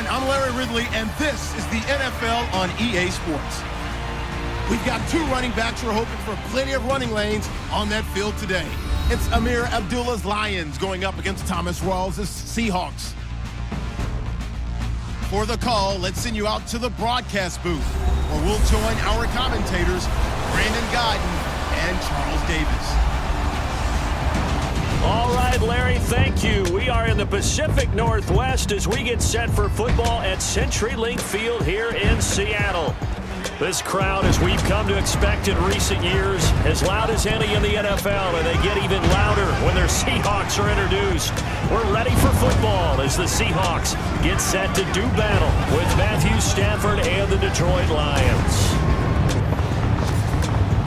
everyone. I'm Larry Ridley, and this is the NFL on EA Sports. We've got two running backs who are hoping for plenty of running lanes on that field today. It's Amir Abdullah's Lions going up against Thomas Rawls' Seahawks. For the call, let's send you out to the broadcast booth, where we'll join our commentators, Brandon Godden and Charles Davis. All right, Larry, thank you. We are in the Pacific Northwest as we get set for football at CenturyLink Field here in Seattle. This crowd, as we've come to expect in recent years, as loud as any in the NFL, and they get even louder when their Seahawks are introduced. We're ready for football as the Seahawks get set to do battle with Matthew Stafford and the Detroit Lions.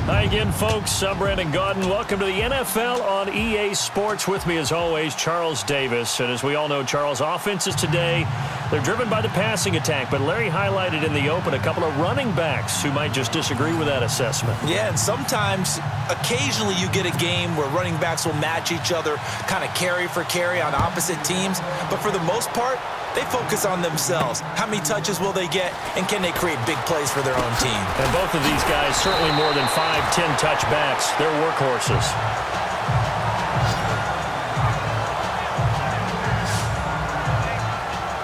Hi again, folks. I'm Brandon Godden. Welcome to the NFL on EA Sports. With me, as always, Charles Davis. And as we all know, Charles, offenses today, they're driven by the passing attack. But Larry highlighted in the open a couple of running backs who might just disagree with that assessment. Yeah, and sometimes, occasionally you get a game where running backs will match each other, kind of carry for carry on opposite teams. But for the most part, they focus on themselves. How many touches will they get, and can they create big plays for their own team? And both of these guys, certainly more than 5-10 touchbacks. They're workhorses.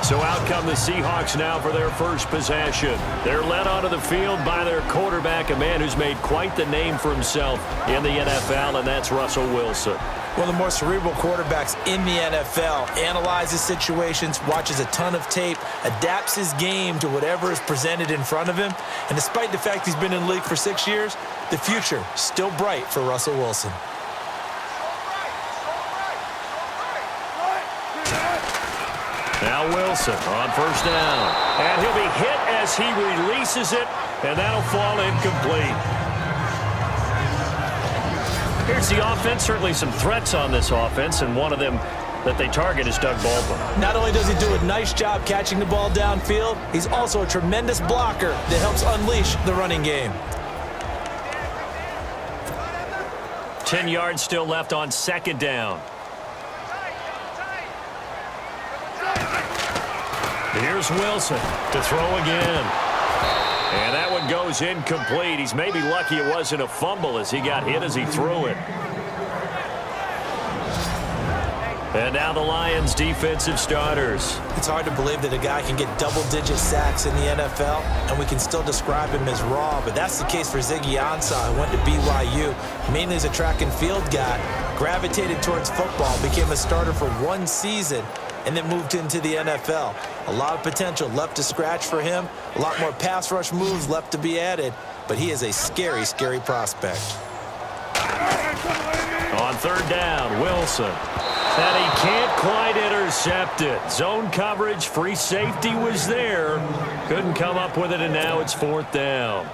So out come the Seahawks now for their first possession. They're led onto the field by their quarterback, a man who's made quite the name for himself in the NFL, and that's Russell Wilson. One of the more cerebral quarterbacks in the NFL, analyzes situations, watches a ton of tape, adapts his game to whatever is presented in front of him. And despite the fact he's been in the league for 6 years, the future still bright for Russell Wilson. Now Wilson on first down. And he'll be hit as he releases it, and that'll fall incomplete. Here's the offense. Certainly some threats on this offense, and one of them that they target is Doug Baldwin. Not only does he do a nice job catching the ball downfield, he's also a tremendous blocker that helps unleash the running game. 10 yards still left on second down. Here's Wilson to throw again. And that one goes incomplete. He's maybe lucky it wasn't a fumble as he got hit as he threw it. And now the Lions' defensive starters. It's hard to believe that a guy can get double-digit sacks in the NFL, and we can still describe him as raw, but that's the case for Ziggy Ansah, who went to BYU, mainly as a track and field guy, gravitated towards football, became a starter for 1 season, and then moved into the NFL. A lot of potential left to scratch for him. A lot more pass rush moves left to be added. But he is a scary, scary prospect. On third down, Wilson. And he can't quite intercept it. Zone coverage, free safety was there. Couldn't come up with it, and now it's fourth down.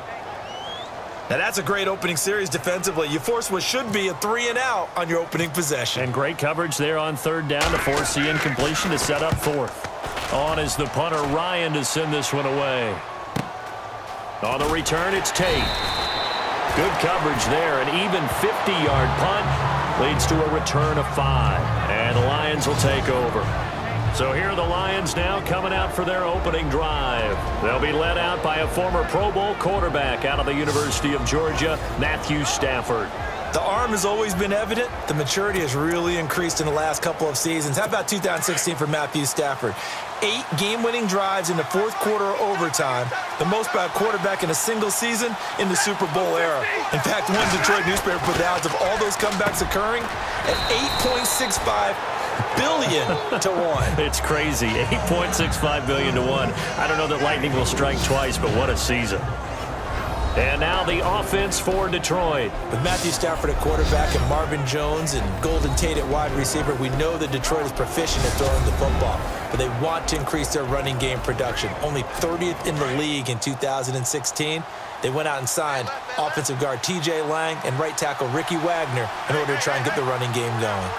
Now that's a great opening series defensively. You force what should be a 3-and-out on your opening possession. And great coverage there on third down to force the incompletion to set up fourth. On is the punter, Ryan, to send this one away. On the return, it's Tate. Good coverage there. An even 50-yard punt leads to a return of 5. And the Lions will take over. So here are the Lions now coming out for their opening drive. They'll be led out by a former Pro Bowl quarterback out of the University of Georgia, Matthew Stafford. The arm has always been evident. The maturity has really increased in the last couple of seasons. How about 2016 for Matthew Stafford? 8 game-winning drives in the fourth quarter or overtime, the most by a quarterback in a single season in the Super Bowl era. In fact, one Detroit newspaper put the odds of all those comebacks occurring at 8.65 billion to 1. It's crazy. 8.65 billion to 1. I don't know that lightning will strike twice, but what a season. And now the offense for Detroit. With Matthew Stafford at quarterback and Marvin Jones and Golden Tate at wide receiver, we know that Detroit is proficient at throwing the football, but they want to increase their running game production. Only 30th in the league in 2016. They went out and signed offensive guard T.J. Lang and right tackle Ricky Wagner in order to try and get the running game going.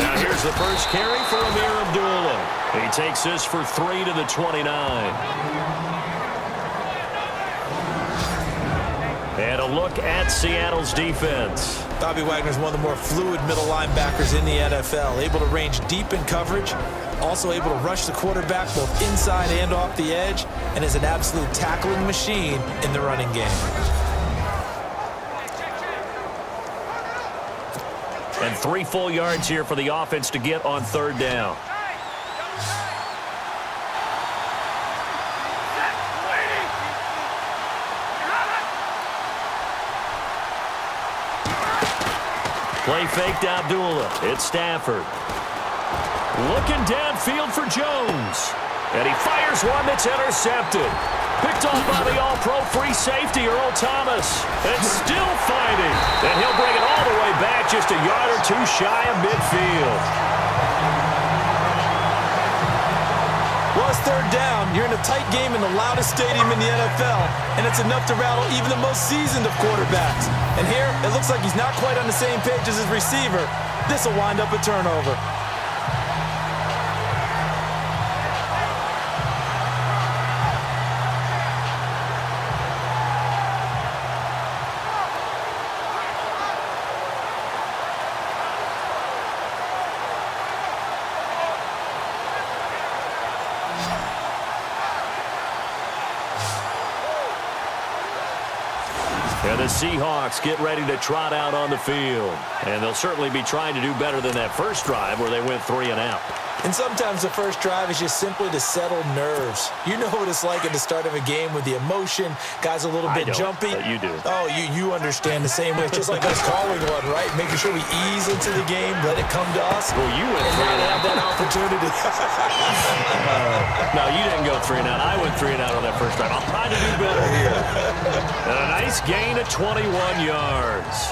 Now here's the first carry for Amir Abdullah. He takes this for 3 to the 29. And a look at Seattle's defense. Bobby Wagner's one of the more fluid middle linebackers in the NFL, able to range deep in coverage, also able to rush the quarterback both inside and off the edge, and is an absolute tackling machine in the running game. And 3 full yards here for the offense to get on 3rd down. Play fake to Abdullah. It's Stafford. Looking downfield for Jones. And he fires one that's intercepted. Picked off by the all-pro free safety, Earl Thomas. And still fighting. And he'll bring it all the way back just a yard or 2 shy of midfield. Well, it's 3rd down. You're in a tight game in the loudest stadium in the NFL, and it's enough to rattle even the most seasoned of quarterbacks. And here, it looks like he's not quite on the same page as his receiver. This will wind up a turnover. And the Seahawks get ready to trot out on the field. And they'll certainly be trying to do better than that first drive where they went 3 and out. And sometimes the first drive is just simply to settle nerves. You know what it's like at the start of a game with the emotion. Guys a little bit jumpy. But you do. Oh, you understand the same way. It's just like us calling one, right? Making sure we ease into the game, let it come to us. Well, you went 3 and out. Have that opportunity. No, you didn't go 3 and out. I went 3 and out on that first drive. I'll try to do better here. And a nice gain of 21 yards.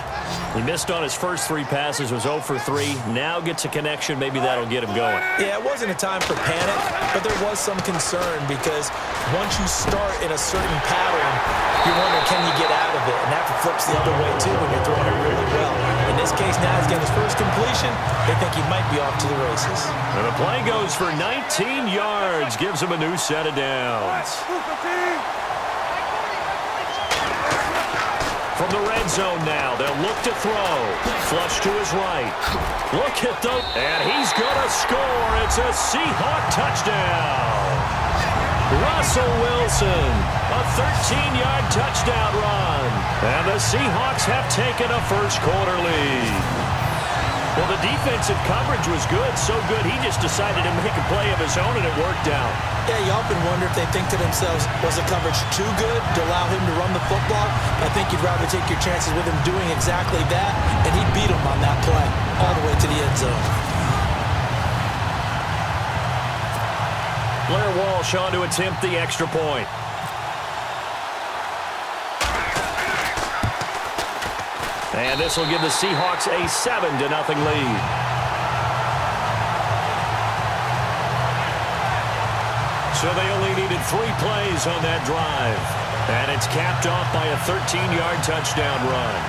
He missed on his first 3 passes, was 0 for 3. Now gets a connection. Maybe that'll get him going. Yeah, it wasn't a time for panic, but there was some concern because once you start in a certain pattern, you're wondering, can you get out of it? And that flips the other way, too, when you're throwing it really well. In this case, now he's getting his first completion. They think he might be off to the races. And the play goes for 19 yards. Gives him a new set of downs. From the red zone now, they'll look to throw. Flush to his right. Look at the... And he's going to score. It's a Seahawk touchdown. Russell Wilson, a 13-yard touchdown run. And the Seahawks have taken a first-quarter lead. Well, the defensive coverage was good, so good he just decided to make a play of his own, and it worked out. Yeah, you often wonder if they think to themselves, was the coverage too good to allow him to run the football? I think you'd rather take your chances with him doing exactly that, and he beat him on that play all the way to the end zone. Blair Walsh on to attempt the extra point. And this will give the Seahawks a 7-0 lead. So they only needed 3 plays on that drive. And it's capped off by a 13-yard touchdown run.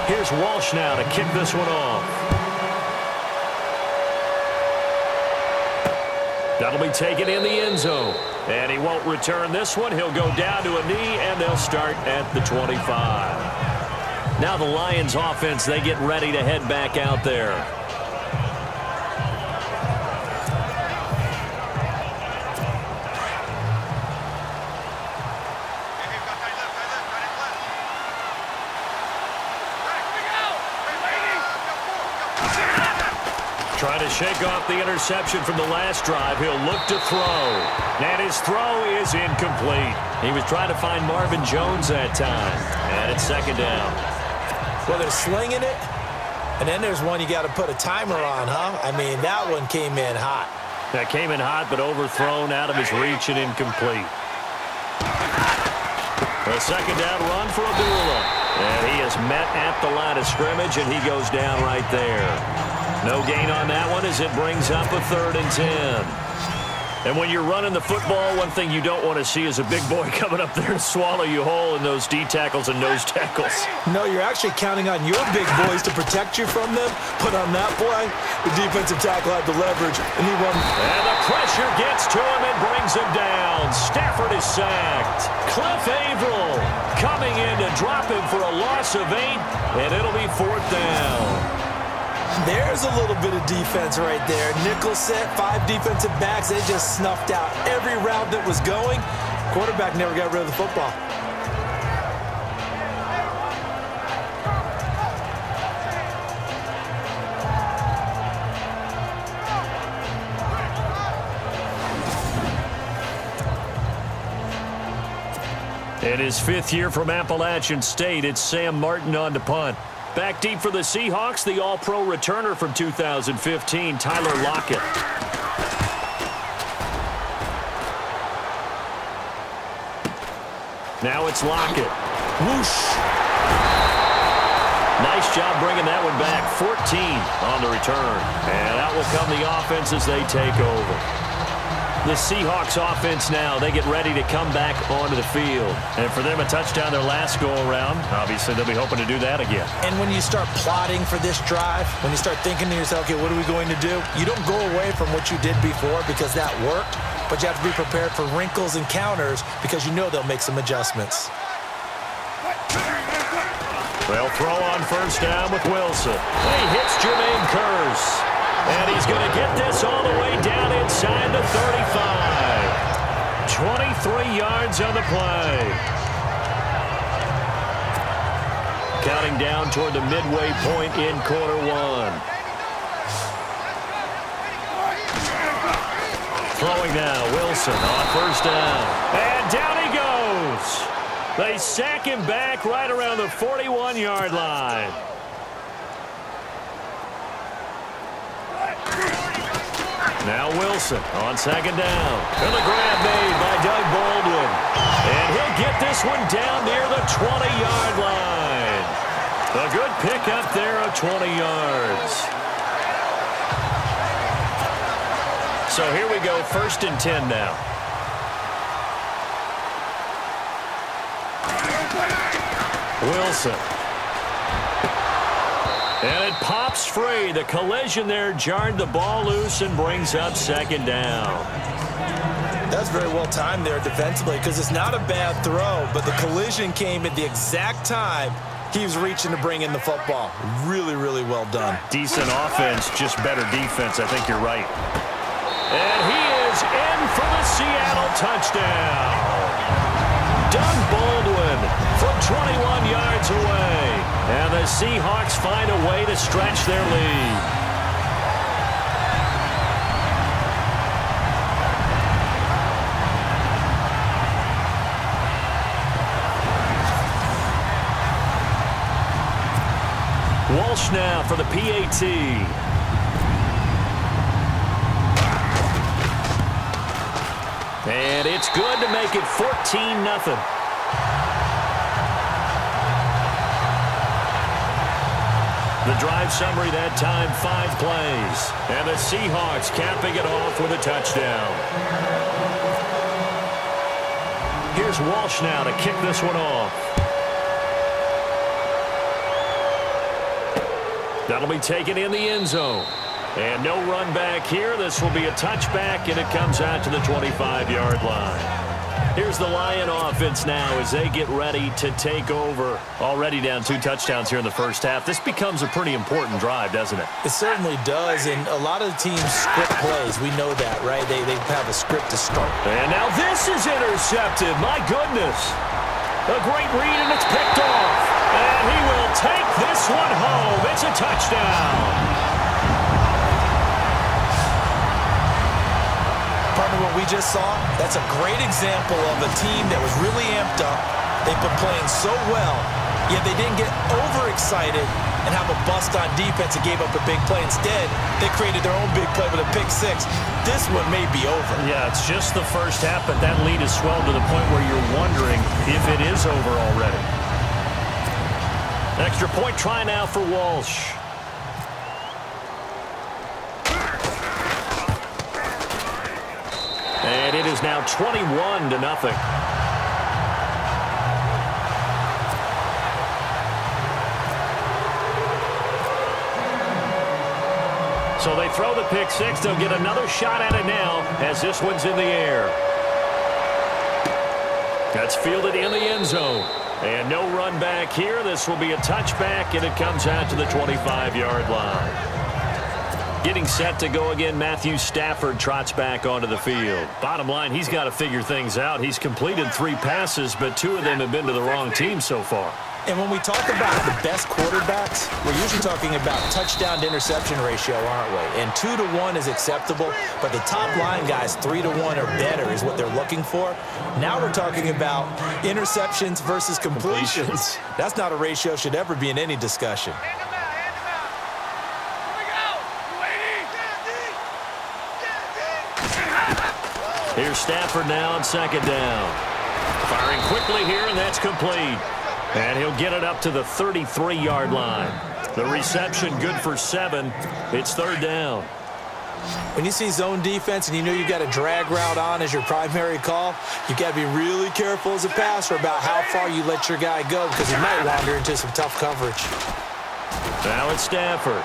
Here's Walsh now to kick this one off. That'll be taken in the end zone. And he won't return this one. He'll go down to a knee, and they'll start at the 25. Now the Lions offense, they get ready to head back out there. Trying to shake off the interception from the last drive. He'll look to throw. And his throw is incomplete. He was trying to find Marvin Jones that time. And it's 2nd down. Well, they're slinging it. And then there's one you got to put a timer on, huh? I mean, that one came in hot. That came in hot, but overthrown out of his reach and incomplete. A 2nd down run for Abdullah. And he is met at the line of scrimmage, and he goes down right there. No gain on that one as it brings up a 3rd and 10. And when you're running the football, one thing you don't want to see is a big boy coming up there and swallow you whole in those D tackles and nose tackles. No, you're actually counting on your big boys to protect you from them. But on that play, the defensive tackle had the leverage, and he won. And the pressure gets to him and brings him down. Stafford is sacked. Cliff Averill coming in to drop him for a loss of 8, and it'll be 4th down. There's a little bit of defense right there. Nickel set, 5 defensive backs. They just snuffed out every route that was going. Quarterback never got rid of the football. In his 5th year from Appalachian State, it's Sam Martin on to punt. Back deep for the Seahawks, the All-Pro returner from 2015, Tyler Lockett. Now it's Lockett. Whoosh! Nice job bringing that one back. 14 on the return. And out will come the offense as they take over. The Seahawks offense now, they get ready to come back onto the field. And for them, a touchdown their last go-around. Obviously, they'll be hoping to do that again. And when you start plotting for this drive, when you start thinking to yourself, okay, what are we going to do? You don't go away from what you did before because that worked, but you have to be prepared for wrinkles and counters because you know they'll make some adjustments. They'll throw on 1st down with Wilson. He hits Jermaine Kearse. And he's going to get this all the way down inside the 35. 23 yards on the play. Counting down toward the midway point in quarter 1. Throwing now, Wilson on 1st down. And down he goes. They sack him back right around the 41-yard line. Now Wilson on 2nd down. And the grab made by Doug Baldwin. And he'll get this one down near the 20-yard line. A good pickup there of 20 yards. So here we go, 1st and 10 now. Wilson. And it pops free. The collision there jarred the ball loose and brings up 2nd down. That's very well timed there defensively because it's not a bad throw, but the collision came at the exact time he was reaching to bring in the football. Really, really well done. Decent offense, just better defense. I think you're right. And he is in for the Seattle touchdown. Doug Baldwin from 21 yards away. And the Seahawks find a way to stretch their lead. Walsh now for the PAT. And it's good to make it 14-0. The drive summary that time, 5 plays. And the Seahawks capping it off with a touchdown. Here's Walsh now to kick this one off. That'll be taken in the end zone. And no run back here. This will be a touchback, and it comes out to the 25-yard line. Here's the Lion offense now as they get ready to take over. Already down 2 touchdowns here in the first half. This becomes a pretty important drive, doesn't it? It certainly does, and a lot of the teams script plays. We know that, right? They have a script to start. And now this is intercepted. My goodness. A great read, and it's picked off. And he will take this one home. It's a touchdown. Partner, what we just saw, that's a great example of a team that was really amped up. They've been playing so well, yet they didn't get overexcited and have a bust on defense and gave up a big play. Instead, they created their own big play with a pick 6. This one may be over. Yeah, it's just the first half, but that lead has swelled to the point where you're wondering if it is over already. Extra point try now for Walsh. is now 21-0. So they throw the pick six. They'll get another shot at it now as this one's in the air. That's fielded in the end zone. And no run back here. This will be a touchback, and it comes out to the 25-yard line. Getting set to go again, Matthew Stafford trots back onto the field. Bottom line, he's got to figure things out. He's completed 3 passes, but 2 of them have been to the wrong team so far. And when we talk about the best quarterbacks, we're usually talking about touchdown to interception ratio, aren't we? And 2 to 1 is acceptable, but the top line guys, 3 to 1 or better is what they're looking for. Now we're talking about interceptions versus completions. That's not a ratio should ever be in any discussion. Here's Stafford now on second down. Firing quickly here, and that's complete. And he'll get it up to the 33-yard line. The reception good for 7. It's third down. When you see zone defense and you know you've got a drag route on as your primary call, you've got to be really careful as a passer about how far you let your guy go because he might wander into some tough coverage. Now it's Stafford.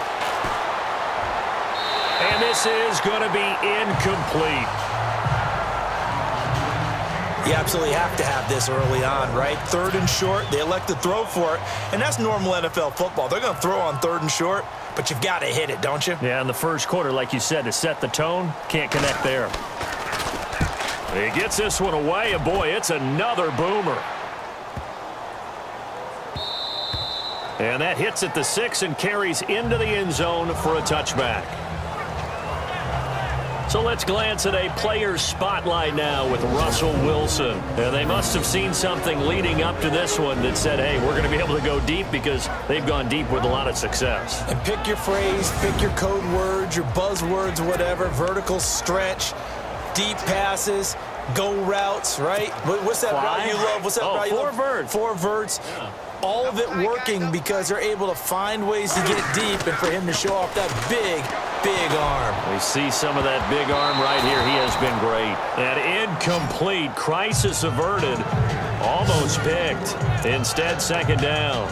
And this is going to be incomplete. You absolutely have to have this early on, right? Third and short, they elect to throw for it, and that's normal NFL football. They're going to throw on third and short, but you've got to hit it, don't you? Yeah, in the first quarter, like you said, to set the tone, can't connect there. He gets this one away, and boy, it's another boomer. And that hits at the 6 and carries into the end zone for a touchback. So let's glance at a player's spotlight now with Russell Wilson. And they must have seen something leading up to this one that said, hey, we're going to be able to go deep because they've gone deep with a lot of success. And pick your phrase, pick your code words, your buzzwords, whatever, vertical stretch, deep passes, go routes, right? What's that route you love? What's that route you love? 4 verts. 4 verts. Yeah. All of it working because they're able to find ways to get deep and for him to show off that big arm. We see some of that big arm right here. He has been great. That incomplete, crisis averted, almost picked. Instead, second down.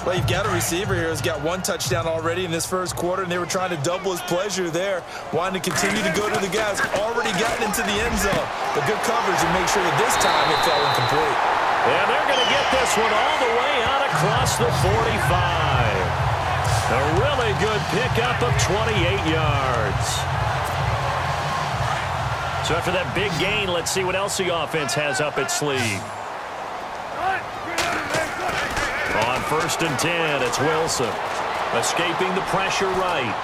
Well, you've got a receiver here who's got 1 touchdown already in this first quarter, and they were trying to double his pleasure there, wanting to continue to go to the guys already gotten into the end zone. But good coverage and make sure that this time it fell incomplete. And they're going to get this one all the way out across the 45. A really good pickup of 28 yards. So after that big gain, let's see what else the offense has up its sleeve. On 1st and 10, it's Wilson. Escaping the pressure right.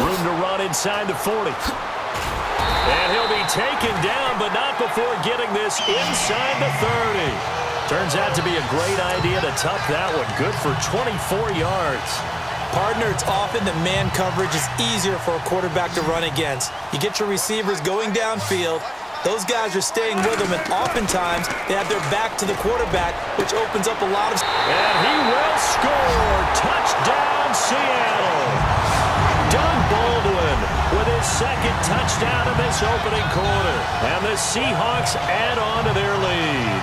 Room to run inside the 40. And he'll be taken down, but not before getting this inside the 30. Turns out to be a great idea to tuck that one. Good for 24 yards. Partner, it's often that man coverage is easier for a quarterback to run against. You get your receivers going downfield. Those guys are staying with them, and oftentimes they have their back to the quarterback, which opens up a lot of... And he will score. Touchdown, Seattle. Doug Baldwin with his 2nd touchdown of this opening quarter. And the Seahawks add on to their lead.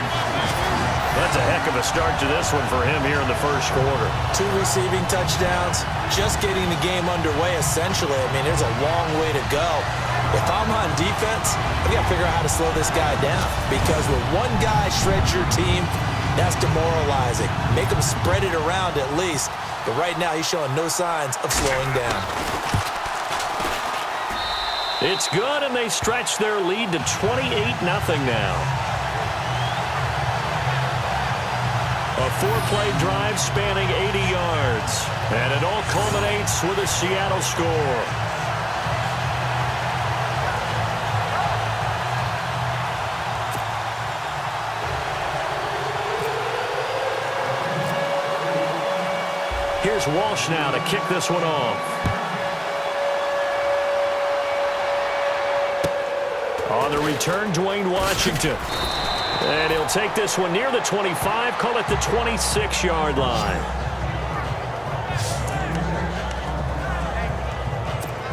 That's a heck of a start to this one for him here in the first quarter. 2 receiving touchdowns, just getting the game underway, essentially. I mean, there's a long way to go. If I'm on defense, I got to figure out how to slow this guy down. Because when one guy shreds your team, that's demoralizing. Make him spread it around at least. But right now, he's showing no signs of slowing down. It's good, and they stretch their lead to 28-0 now. A 4-play drive spanning 80 yards. And it all culminates with a Seattle score. Here's Walsh now to kick this one off. On the return, Dwayne Washington. And he'll take this one near the 25, call it the 26-yard line.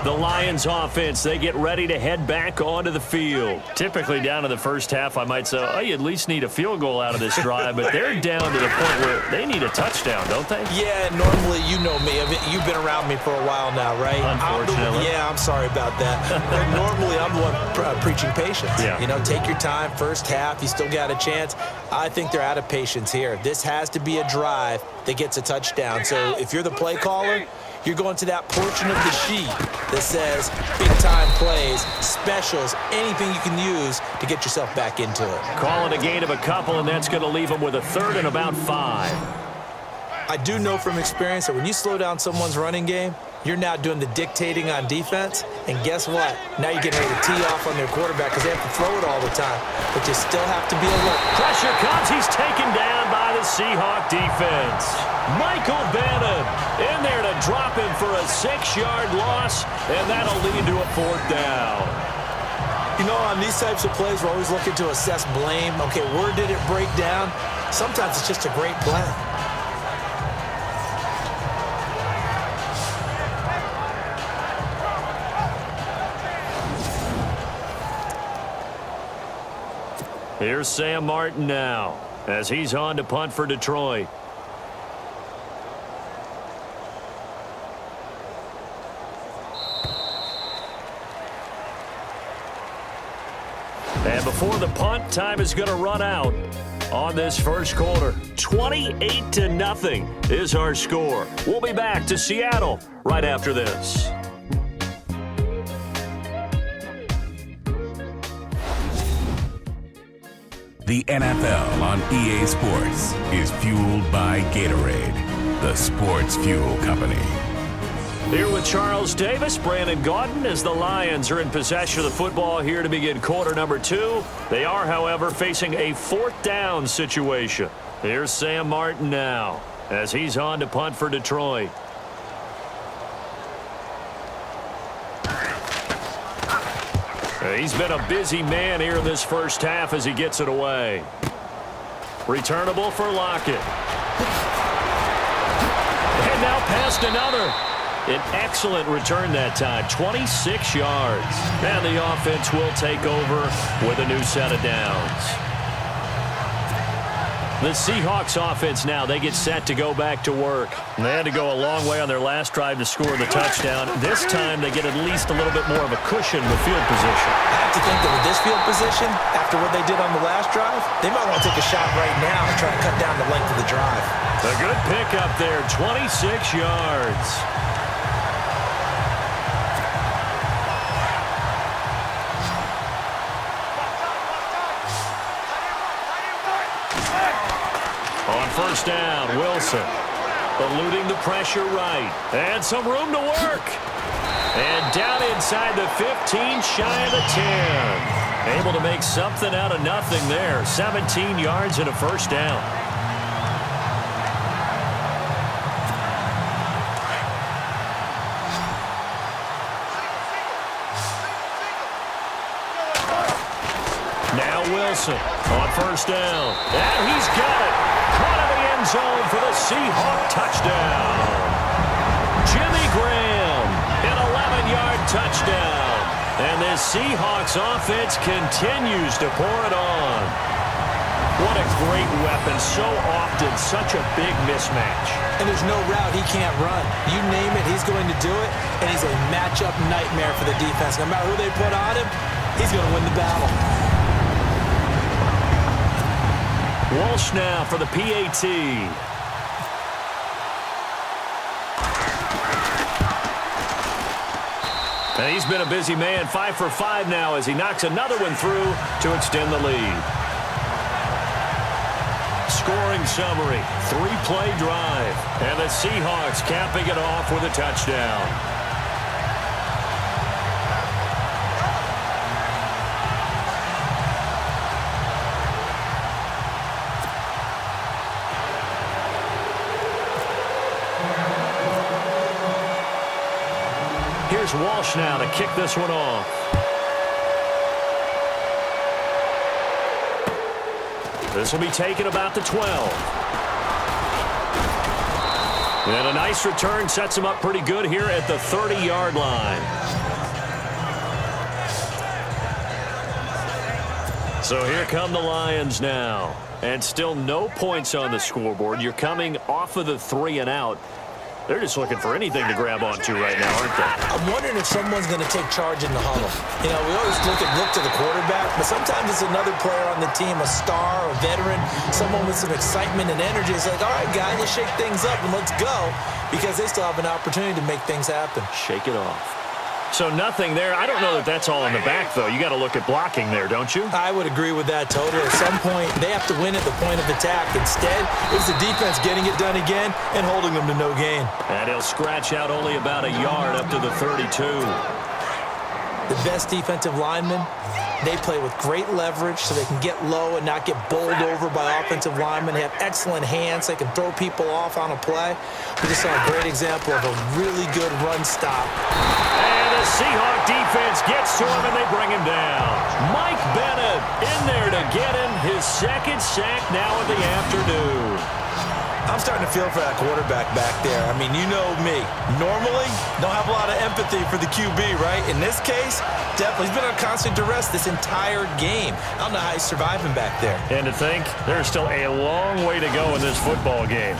The Lions offense, they get ready to head back onto the field. Typically down in the first half, I might say, oh, you at least need a field goal out of this drive, but they're down to the point where they need a touchdown, don't they? Yeah, normally, you know me. I mean, you've been around me for a while now, right? Unfortunately. I'm sorry about that. And normally, I'm the one preaching patience. Yeah. You know, take your time, first half, you still got a chance. I think they're out of patience here. This has to be a drive that gets a touchdown. So if you're the play caller, you're going to that portion of the sheet that says big-time plays, specials, anything you can use to get yourself back into it. Calling a gain of a couple, and that's going to leave them with a third and about 5. I do know from experience that when you slow down someone's running game, you're now doing the dictating on defense, and guess what? Now you're getting ready to tee off on their quarterback because they have to throw it all the time, but you still have to be alert. Pressure comes. He's taken down by the Seahawk defense. Michael Bannon in there to drop him for a 6-yard loss, and that'll lead to a 4th down. You know, on these types of plays, we're always looking to assess blame. Okay, where did it break down? Sometimes it's just a great play. Here's Sam Martin now as he's on to punt for Detroit. And before the punt, time is going to run out on this first quarter. 28-0 is our score. We'll be back to Seattle right after this. The NFL on EA Sports is fueled by Gatorade, the sports fuel company. Here with Charles Davis, Brandon Gaudin, as the Lions are in possession of the football here to begin quarter number 2. They are, however, facing a 4th down situation. Here's Sam Martin now as he's on to punt for Detroit. He's been a busy man here in this first half as he gets it away. Returnable for Lockett. And now past another. An excellent return that time, 26 yards. And the offense will take over with a new set of downs. The Seahawks offense now, they get set to go back to work. They had to go a long way on their last drive to score the touchdown. This time they get at least a little bit more of a cushion with field position. I have to think that with this field position, after what they did on the last drive, they might want to take a shot right now and try to cut down the length of the drive. A good pickup there, 26 yards. On first down, Wilson eluding the pressure right. And some room to work. And down inside the 15, shy of the 10. Able to make something out of nothing there. 17 yards and a first down. Now Wilson on first down. And he's got it. Caught in the end zone for the Seahawk touchdown. Jimmy Graham, an 11-yard touchdown. And this Seahawks offense continues to pour it on. What a great weapon. So often, such a big mismatch. And there's no route he can't run. You name it, he's going to do it. And he's a matchup nightmare for the defense. No matter who they put on him, he's going to win the battle. Walsh now for the PAT. And he's been a busy man, 5 for 5 now as he knocks another one through to extend the lead. Scoring summary, 3-play drive. And the Seahawks capping it off with a touchdown. Here's Walsh now to kick this one off. This will be taken about the 12. And a nice return sets him up pretty good here at the 30-yard line. So here come the Lions now. And still no points on the scoreboard. You're coming off of the 3 and out. They're just looking for anything to grab onto right now, aren't they? I'm wondering if someone's going to take charge in the huddle. You know, we always look to the quarterback, but sometimes it's another player on the team, a star, a veteran, someone with some excitement and energy. It's like, all right, guys, let's shake things up and let's go, because they still have an opportunity to make things happen. Shake it off. So nothing there. I don't know that that's all in the back, though. You got to look at blocking there, don't you? I would agree with that totally. At some point, they have to win at the point of attack. Instead, it's the defense getting it done again and holding them to no gain. And he'll scratch out only about a yard up to the 32. The best defensive linemen, they play with great leverage so they can get low and not get bowled over by offensive linemen. They have excellent hands. They can throw people off on a play. We just saw a great example of a really good run stop. And the Seahawk defense gets to him, and they bring him down. Mike Bennett in there to get him his second sack now of the afternoon. I'm starting to feel for that quarterback back there. I mean, you know me. Normally, don't have a lot of empathy for the QB, right? In this case, definitely. He's been on constant duress this entire game. I don't know how he's surviving back there. And to think, there's still a long way to go in this football game.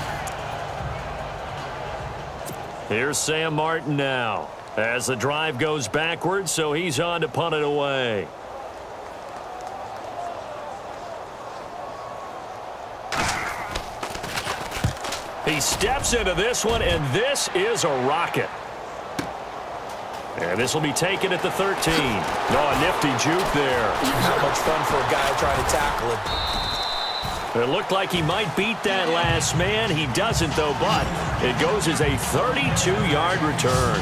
Here's Sam Martin now as the drive goes backwards, so he's on to punt it away. He steps into this one, and this is a rocket. And this will be taken at the 13. Oh, a nifty juke there. Not much fun for a guy trying to tackle it. It looked like he might beat that last man. He doesn't, though, but it goes as a 32-yard return.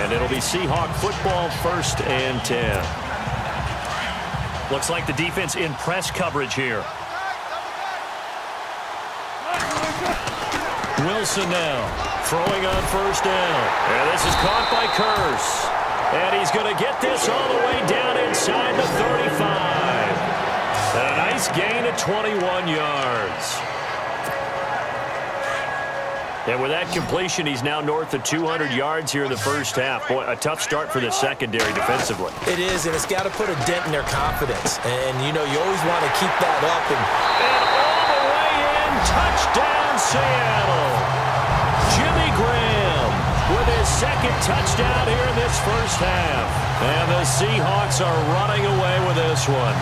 And it'll be Seahawk football, 1st and 10. Looks like the defense in press coverage here. Wilson now throwing on 1st down. And this is caught by Curse. And he's going to get this all the way down inside the 35. And a nice gain of 21 yards. And with that completion, he's now north of 200 yards here in the first half. Boy, a tough start for the secondary defensively. It is, and it's got to put a dent in their confidence. And, you know, you always want to keep that up. And all the way in, touchdown Seattle. Jimmy Graham with his second touchdown here in this first half. And the Seahawks are running away with this one.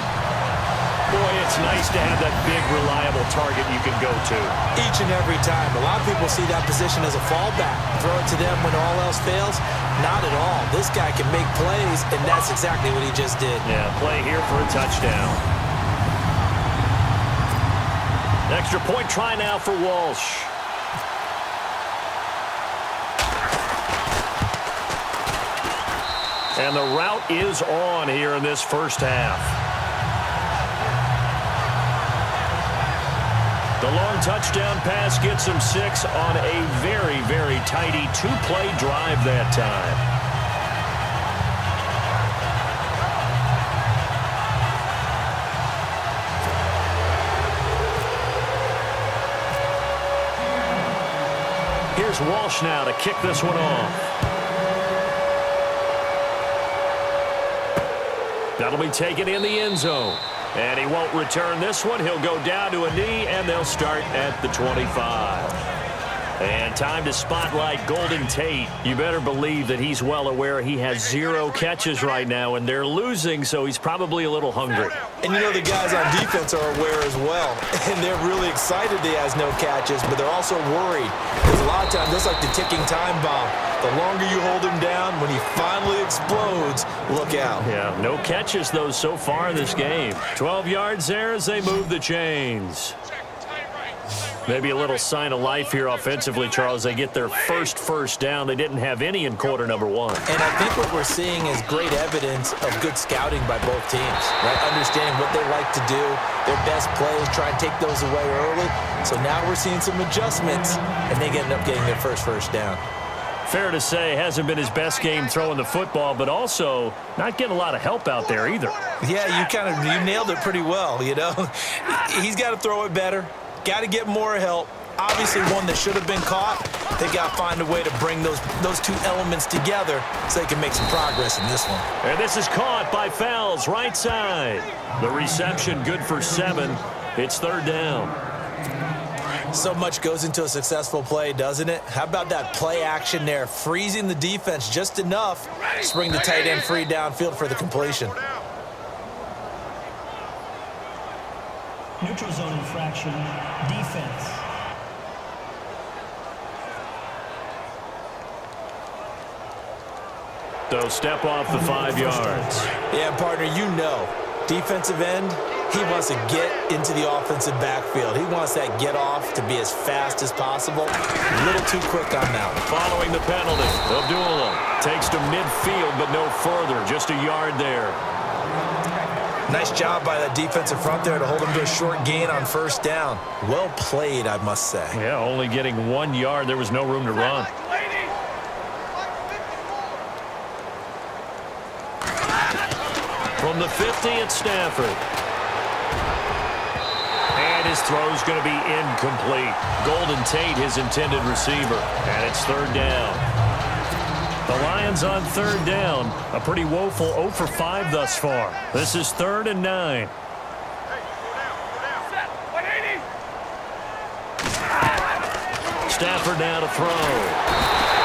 Boy, it's nice to have that big, reliable target you can go to. Each and every time. A lot of people see that position as a fallback. Throw it to them when all else fails. Not at all. This guy can make plays, and that's exactly what he just did. Yeah, play here for a touchdown. Extra point try now for Walsh. And the route is on here in this first half. The long touchdown pass gets him 6 on a very, very tidy 2-play drive that time. Here's Walsh now to kick this one off. That'll be taken in the end zone. And he won't return this one. He'll go down to a knee, and they'll start at the 25. And time to spotlight Golden Tate. You better believe that he's well aware he has 0 catches right now, and they're losing, so he's probably a little hungry. And you know the guys on defense are aware as well. And they're really excited that he has no catches, but they're also worried. Because a lot of times, that's like the ticking time bomb. The longer you hold him down, when he finally explodes, look out. Yeah, no catches, though, so far in this game. 12 yards there as they move the chains. Maybe a little sign of life here offensively, Charles. They get their first down. They didn't have any in quarter number 1. And I think what we're seeing is great evidence of good scouting by both teams, right? Understanding what they like to do, their best plays, try and take those away early. So now we're seeing some adjustments, and they end up getting their first down. Fair to say, hasn't been his best game throwing the football, but also not getting a lot of help out there either. Yeah, you nailed it pretty well, you know. He's got to throw it better. Got to get more help, Obviously one that should have been caught. They got to find a way to bring those two elements together so they can make some progress in this one. And this is caught by Fells, right side. The reception good for 7. It's third down. So much goes into a successful play, doesn't it? How about that play action there, freezing the defense just enough to bring the tight end free downfield for the completion. Neutral zone infraction, defense. So step off the 5 yards. Yeah, partner, you know, defensive end, he wants to get into the offensive backfield. He wants that get off to be as fast as possible. A little too quick on that one. Following the penalty, Abdullah takes to midfield, but no further, just a yard there. Nice job by that defensive front there to hold him to a short gain on first down. Well played, I must say. Yeah, only getting 1 yard. There was no room to run. From the 50, it's Stafford. And his throw's going to be incomplete. Golden Tate, his intended receiver. And it's third down. The Lions on third down. A pretty woeful 0 for 5 thus far. This is 3rd and 9. Stafford now to throw.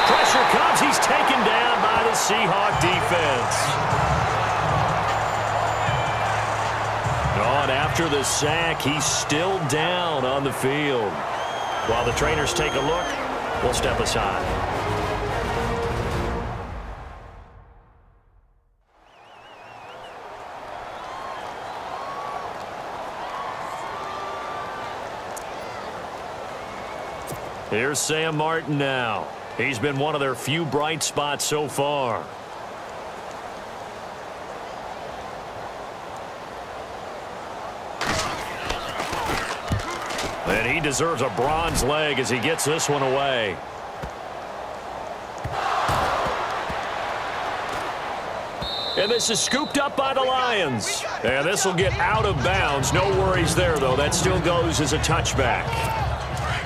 Pressure comes. He's taken down by the Seahawk defense. And after the sack, he's still down on the field. While the trainers take a look, we'll step aside. Here's Sam Martin now. He's been one of their few bright spots so far. And he deserves a bronze leg as he gets this one away. And this is scooped up by the Lions. And this will get out of bounds. No worries there, though. That still goes as a touchback.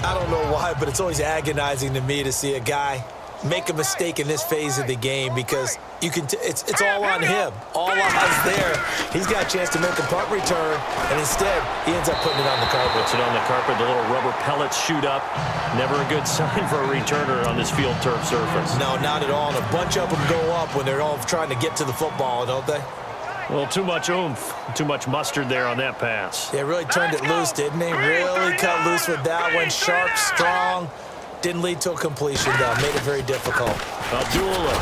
I don't know why, but it's always agonizing to me to see a guy make a mistake in this phase of the game because you can it's all on him. All eyes there. He's got a chance to make a punt return, and instead he ends up putting it on the carpet. Puts it on the carpet. The little rubber pellets shoot up. Never a good sign for a returner on this field turf surface. No, not at all. And a bunch of them go up when they're all trying to get to the football, don't they? Well, too much oomph, too much mustard there on that pass. They really turned it loose, didn't they? Really cut loose with that one. Sharp, strong. Didn't lead to a completion, though. Made it very difficult. Abdullah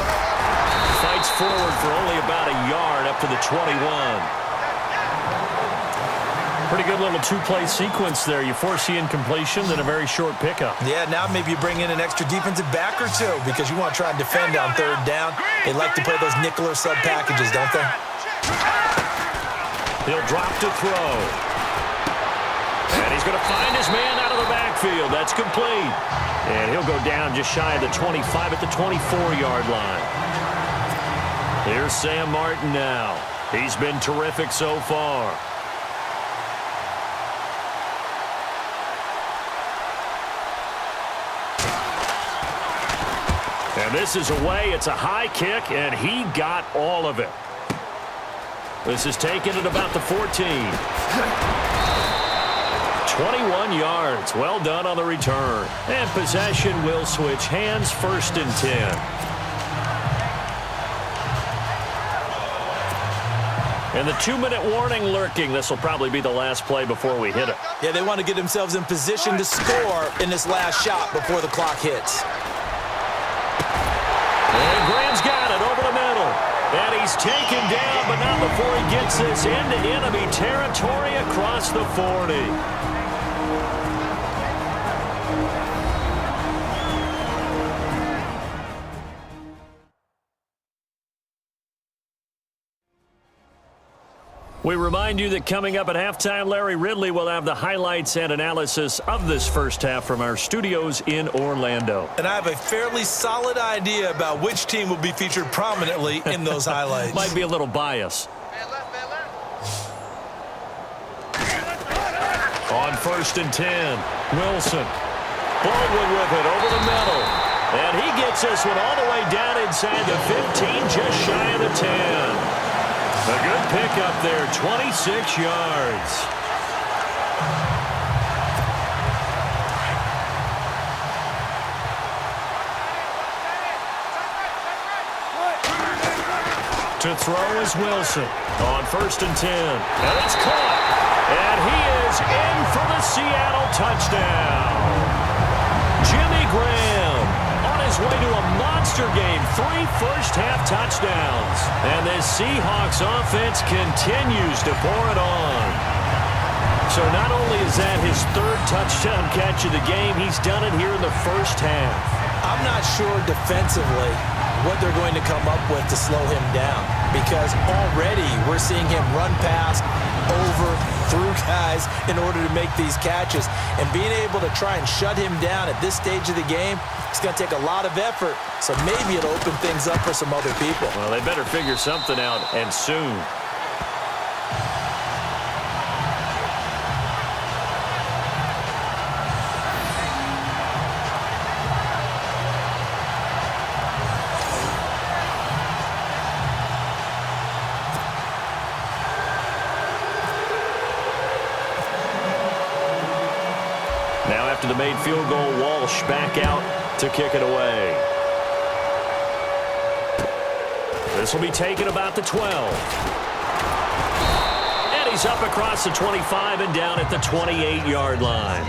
fights forward for only about a yard up to the 21. Pretty good little two-play sequence there. You force the incompletion, then a very short pickup. Yeah, now maybe you bring in an extra defensive back or two because you want to try and defend on third down. They like to play those nickel or sub packages, don't they? He'll drop to throw. And he's going to find his man out of the backfield. That's complete. And he'll go down just shy of the 25 at the 24-yard line. Here's Sam Martin now. He's been terrific so far. And this is away. It's a high kick, and he got all of it. This is taken at about the 14. 21 yards. Well done on the return. And possession will switch hands, 1st and 10. And the 2-minute warning lurking. This will probably be the last play before we hit it. Yeah, they want to get themselves in position to score in this last shot before the clock hits. And Graham's got it over the middle. And he's taken down, but not before he gets this into enemy territory across the 40. We remind you that coming up at halftime, Larry Ridley will have the highlights and analysis of this first half from our studios in Orlando. And I have a fairly solid idea about which team will be featured prominently in those highlights. Might be a little bias. On 1st and 10, Wilson Baldwin with it over the middle. And he gets this one all the way down inside the 15, just shy of the 10. A good pickup there, 26 yards. To throw is Wilson on 1st and 10. And it's caught. And he is in for the Seattle touchdown. Jimmy Graham on his way to a monster game. 3 first-half touchdowns. And the Seahawks offense continues to pour it on. So not only is that his 3rd touchdown catch of the game, he's done it here in the first half. I'm not sure defensively what they're going to come up with to slow him down, because already we're seeing him run past, over, through guys in order to make these catches. And being able to try and shut him down at this stage of the game, it's going to take a lot of effort. So maybe it'll open things up for some other people. Well, they better figure something out, and soon. Now after the made field goal, Walsh back out to kick it away. This will be taken about the 12. And he's up across the 25 and down at the 28-yard line.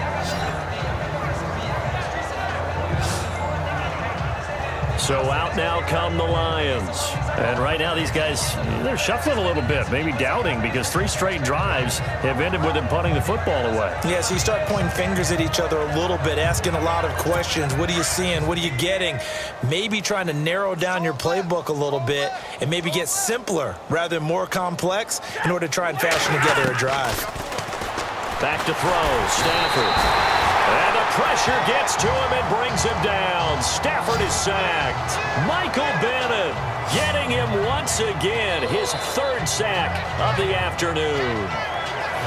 So out now come the Lions. And right now these guys, they're shuffling a little bit, maybe doubting, because 3 straight drives have ended with them punting the football away. Yeah, so you start pointing fingers at each other a little bit, asking a lot of questions. What are you seeing? What are you getting? Maybe trying to narrow down your playbook a little bit and maybe get simpler rather than more complex in order to try and fashion together a drive. Back to throw, Stafford. And the pressure gets to him and brings him down. Stafford is sacked. Michael Bennett getting him once again, his 3rd sack of the afternoon.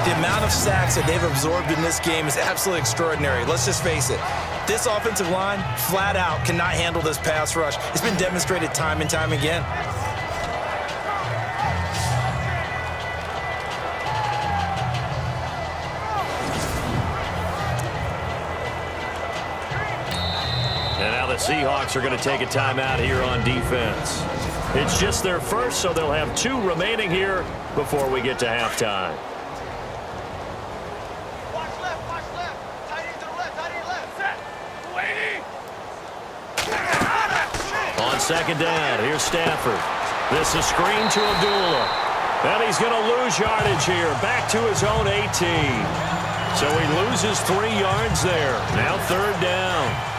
The amount of sacks that they've absorbed in this game is absolutely extraordinary. Let's just face it. This offensive line, flat out, cannot handle this pass rush. It's been demonstrated time and time again. Seahawks are going to take a timeout here on defense. It's just their first, so they'll have 2 remaining here before we get to halftime. Watch left. Tight end to the left, Set. Waiting. On 2nd down, here's Stafford. This is screen to Abdullah. And he's going to lose yardage here, back to his own 18. So he loses 3 yards there. Now 3rd down.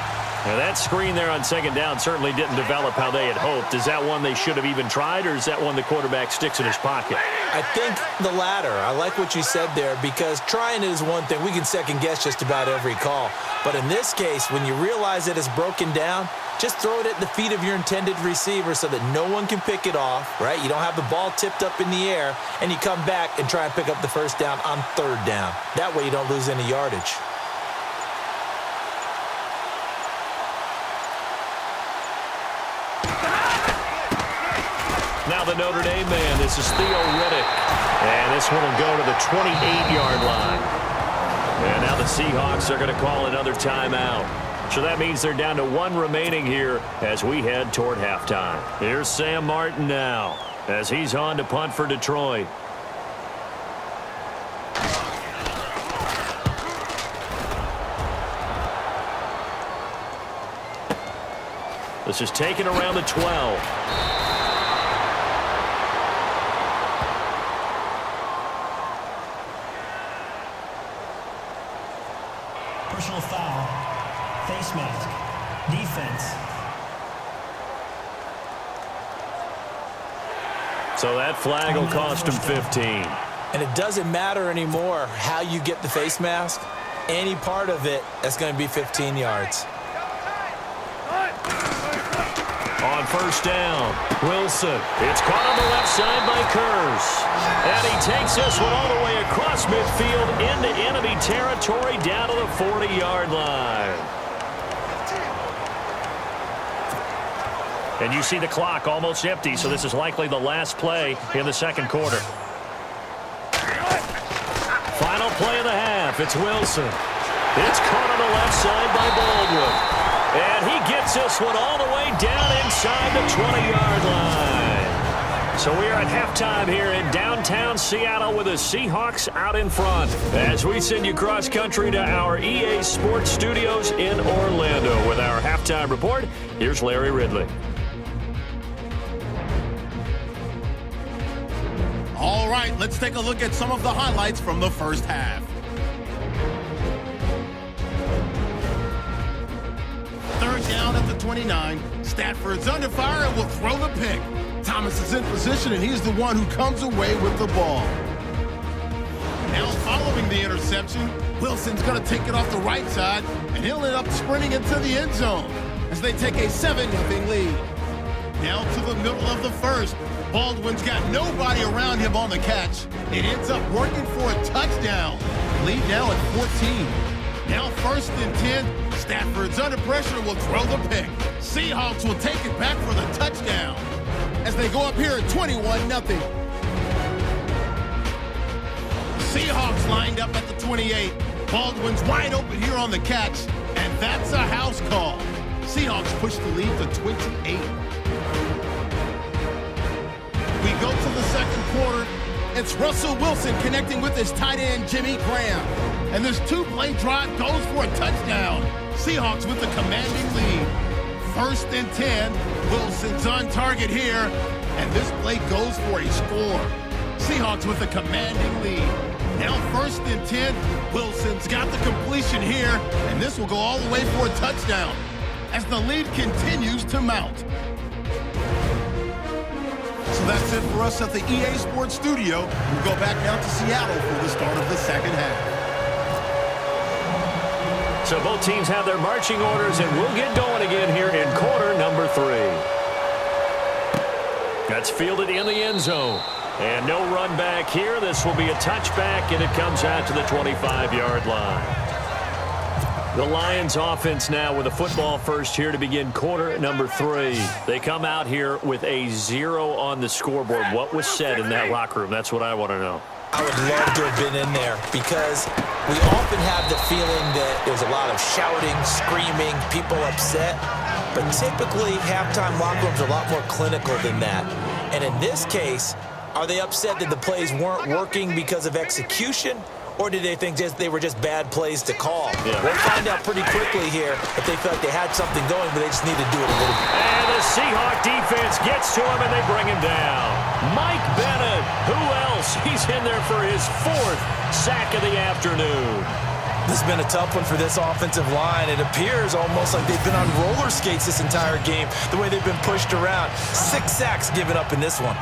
Now that screen there on 2nd down certainly didn't develop how they had hoped. Is that one they should have even tried, or is that one the quarterback sticks in his pocket? I think the latter. I like what you said there, because trying it is one thing. We can second-guess just about every call. But in this case, when you realize that it's broken down, just throw it at the feet of your intended receiver so that no one can pick it off, right? You don't have the ball tipped up in the air, and you come back and try and pick up the 1st down on 3rd down. That way you don't lose any yardage. Now the Notre Dame man, this is Theo Riddick. And this one will go to the 28-yard line. And now the Seahawks are going to call another timeout. So that means they're down to 1 remaining here as we head toward halftime. Here's Sam Martin now as he's on to punt for Detroit. This is taken around the 12. Personal foul, face mask, defense. So that flag will cost him 15. And it doesn't matter anymore how you get the face mask. Any part of it, that's going to be 15 yards. On 1st down, Wilson. It's caught on the left side by Kurz. And he takes this one all the way across midfield into enemy territory down to the 40-yard line. And you see the clock almost empty, so this is likely the last play in the second quarter. Final play of the half. It's Wilson. It's caught on the left side by Baldwin. And he gets this one all the way down inside the 20-yard line. So we are at halftime here in downtown Seattle with the Seahawks out in front. As we send you cross-country to our EA Sports Studios in Orlando with our halftime report, here's Larry Ridley. All right, let's take a look at some of the highlights from the first half. Third down at the 29. Stafford's under fire and will throw the pick. Thomas is in position, and he's the one who comes away with the ball. Now following the interception, Wilson's going to take it off the right side, and he'll end up sprinting into the end zone as they take a 7-0 lead. Now to the middle of the first. Baldwin's got nobody around him on the catch. It ends up working for a touchdown. Lead now at 14. Now 1st and 10. Stafford's under pressure, will throw the pick. Seahawks will take it back for the touchdown as they go up here at 21-0. Seahawks lined up at the 28. Baldwin's wide open here on the catch, and that's a house call. Seahawks push the lead to 28. We go to the second quarter. It's Russell Wilson connecting with his tight end, Jimmy Graham. And this 2-play drive goes for a touchdown. Seahawks with the commanding lead. 1st and 10. Wilson's on target here. And this play goes for a score. Seahawks with the commanding lead. Now 1st and 10. Wilson's got the completion here. And this will go all the way for a touchdown as the lead continues to mount. So that's it for us at the EA Sports Studio. We'll go back down to Seattle for the start of the second half. So both teams have their marching orders, and we'll get going again here in quarter number 3. That's fielded in the end zone. And no run back here. This will be a touchback, and it comes out to the 25-yard line. The Lions offense now with a football first here to begin quarter number 3. They come out here with a 0 on the scoreboard. What was said in that locker room? That's what I want to know. I would love to have been in there because we often have the feeling that there's a lot of shouting, screaming, people upset. But typically, halftime locker rooms are a lot more clinical than that. And in this case, are they upset that the plays weren't working because of execution? Or did they think they were just bad plays to call? Yeah. We'll find out pretty quickly here if they felt like they had something going, but they just need to do it a little bit. And the Seahawk defense gets to him, and they bring him down. Mike Bennett, who else? He's in there for his 4th sack of the afternoon. This has been a tough one for this offensive line. It appears almost like they've been on roller skates this entire game, the way they've been pushed around. 6 sacks given up in this one.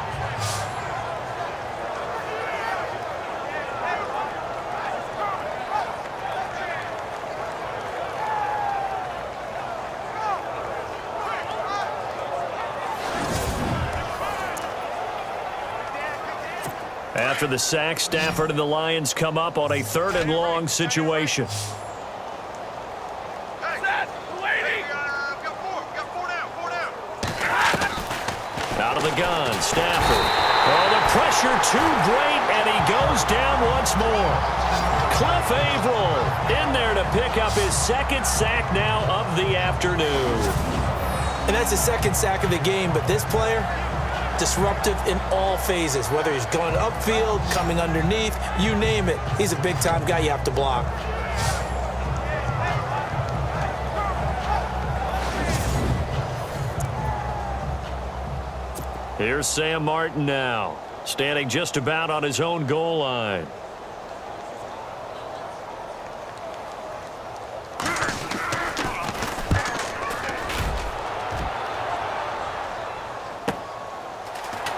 After the sack, Stafford and the Lions come up on a 3rd and long situation. Out of the gun, Stafford. Oh, the pressure too great, and he goes down once more. Cliff Averill in there to pick up his 2nd sack now of the afternoon. And that's the 2nd sack of the game, but this player, disruptive in all phases, whether he's going upfield, coming underneath, you name it. He's a big-time guy you have to block. Here's Sam Martin now, standing just about on his own goal line.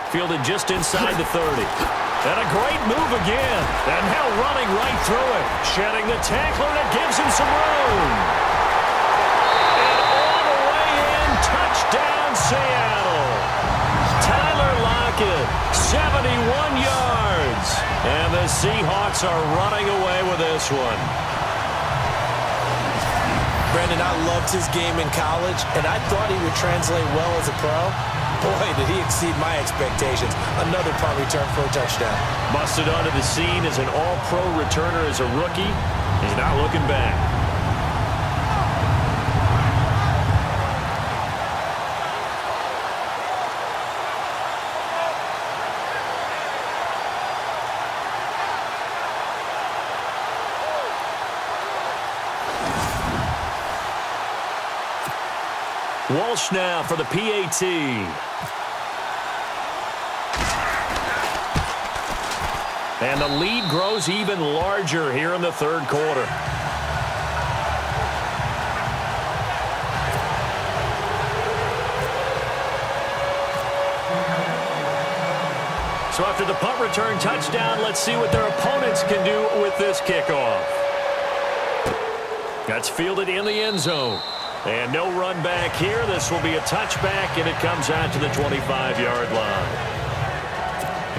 Fielded just inside the 30. And a great move again. And now running right through it. Shedding the tackler, and it gives him some room. And all the way in, touchdown Seattle. Tyler Lockett, 71 yards. And the Seahawks are running away with this one. Brandon, I loved his game in college, and I thought he would translate well as a pro. Boy, did he exceed my expectations. Another punt return for a touchdown. Busted onto the scene as an all-pro returner as a rookie. He's not looking back. Walsh now for the PAT. And the lead grows even larger here in the third quarter. So after the punt return touchdown, let's see what their opponents can do with this kickoff. That's fielded in the end zone. And no run back here. This will be a touchback, and it comes out to the 25-yard line.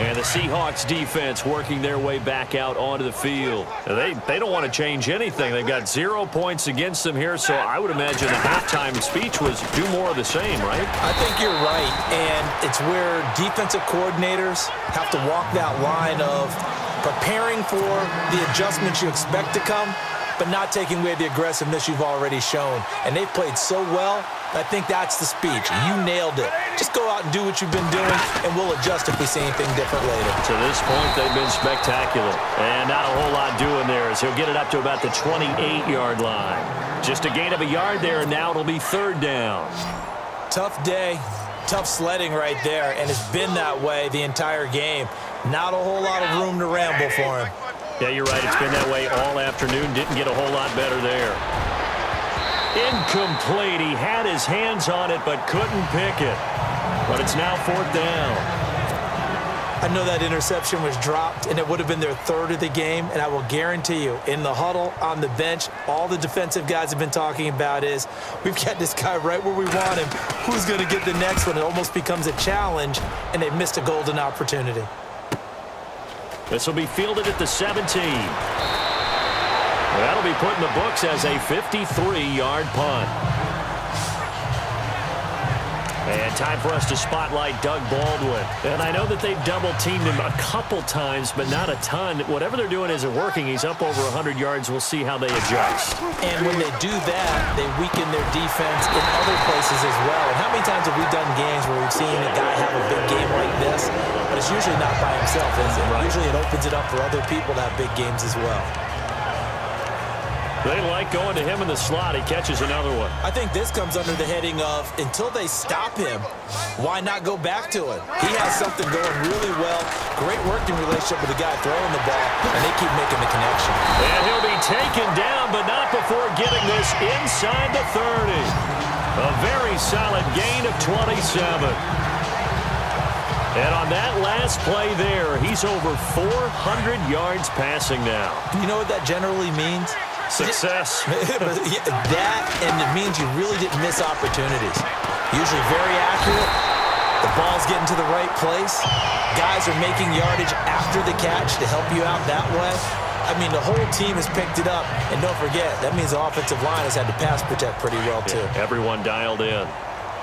And the Seahawks defense working their way back out onto the field. They don't want to change anything. They've got 0 points against them here, so I would imagine the halftime speech was do more of the same, right? I think you're right, and it's where defensive coordinators have to walk that line of preparing for the adjustments you expect to come, but not taking away the aggressiveness you've already shown. And they've played so well, I think that's the speech. You nailed it. Just go out and do what you've been doing, and we'll adjust if we see anything different later. To this point, they've been spectacular. And not a whole lot doing there as he'll get it up to about the 28-yard line. Just a gain of a yard there, and now it'll be third down. Tough day, tough sledding right there, and it's been that way the entire game. Not a whole lot of room to ramble for him. Yeah, you're right. It's been that way all afternoon. Didn't get a whole lot better there. Incomplete. He had his hands on it but couldn't pick it. But it's now fourth down. I know that interception was dropped, and it would have been their third of the game, and I will guarantee you, in the huddle, on the bench, all the defensive guys have been talking about is, we've got this guy right where we want him. Who's going to get the next one? It almost becomes a challenge, and they've missed a golden opportunity. This will be fielded at the 17. That'll be put in the books as a 53-yard punt. And time for us to spotlight Doug Baldwin. And I know that they've double-teamed him a couple times, but not a ton. Whatever they're doing isn't working. He's up over 100 yards. We'll see how they adjust. And when they do that, they weaken their defense in other places as well. And how many times have we done games where we've seen a guy have a big game like this, but it's usually not by himself, is it? Right. Usually it opens it up for other people to have big games as well. They like going to him in the slot. He catches another one. I think this comes under the heading of, until they stop him, why not go back to it? He has something going really well. Great working relationship with the guy throwing the ball, and they keep making the connection. And he'll be taken down, but not before getting this inside the 30. A very solid gain of 27. And on that last play there, he's over 400 yards passing now. Do you know what that generally means? Success. That, and it means you really didn't miss opportunities. Usually very accurate. The ball's getting to the right place. Guys are making yardage after the catch to help you out that way. I mean, the whole team has picked it up. And don't forget, that means the offensive line has had to pass protect pretty well, too. Yeah, everyone dialed in.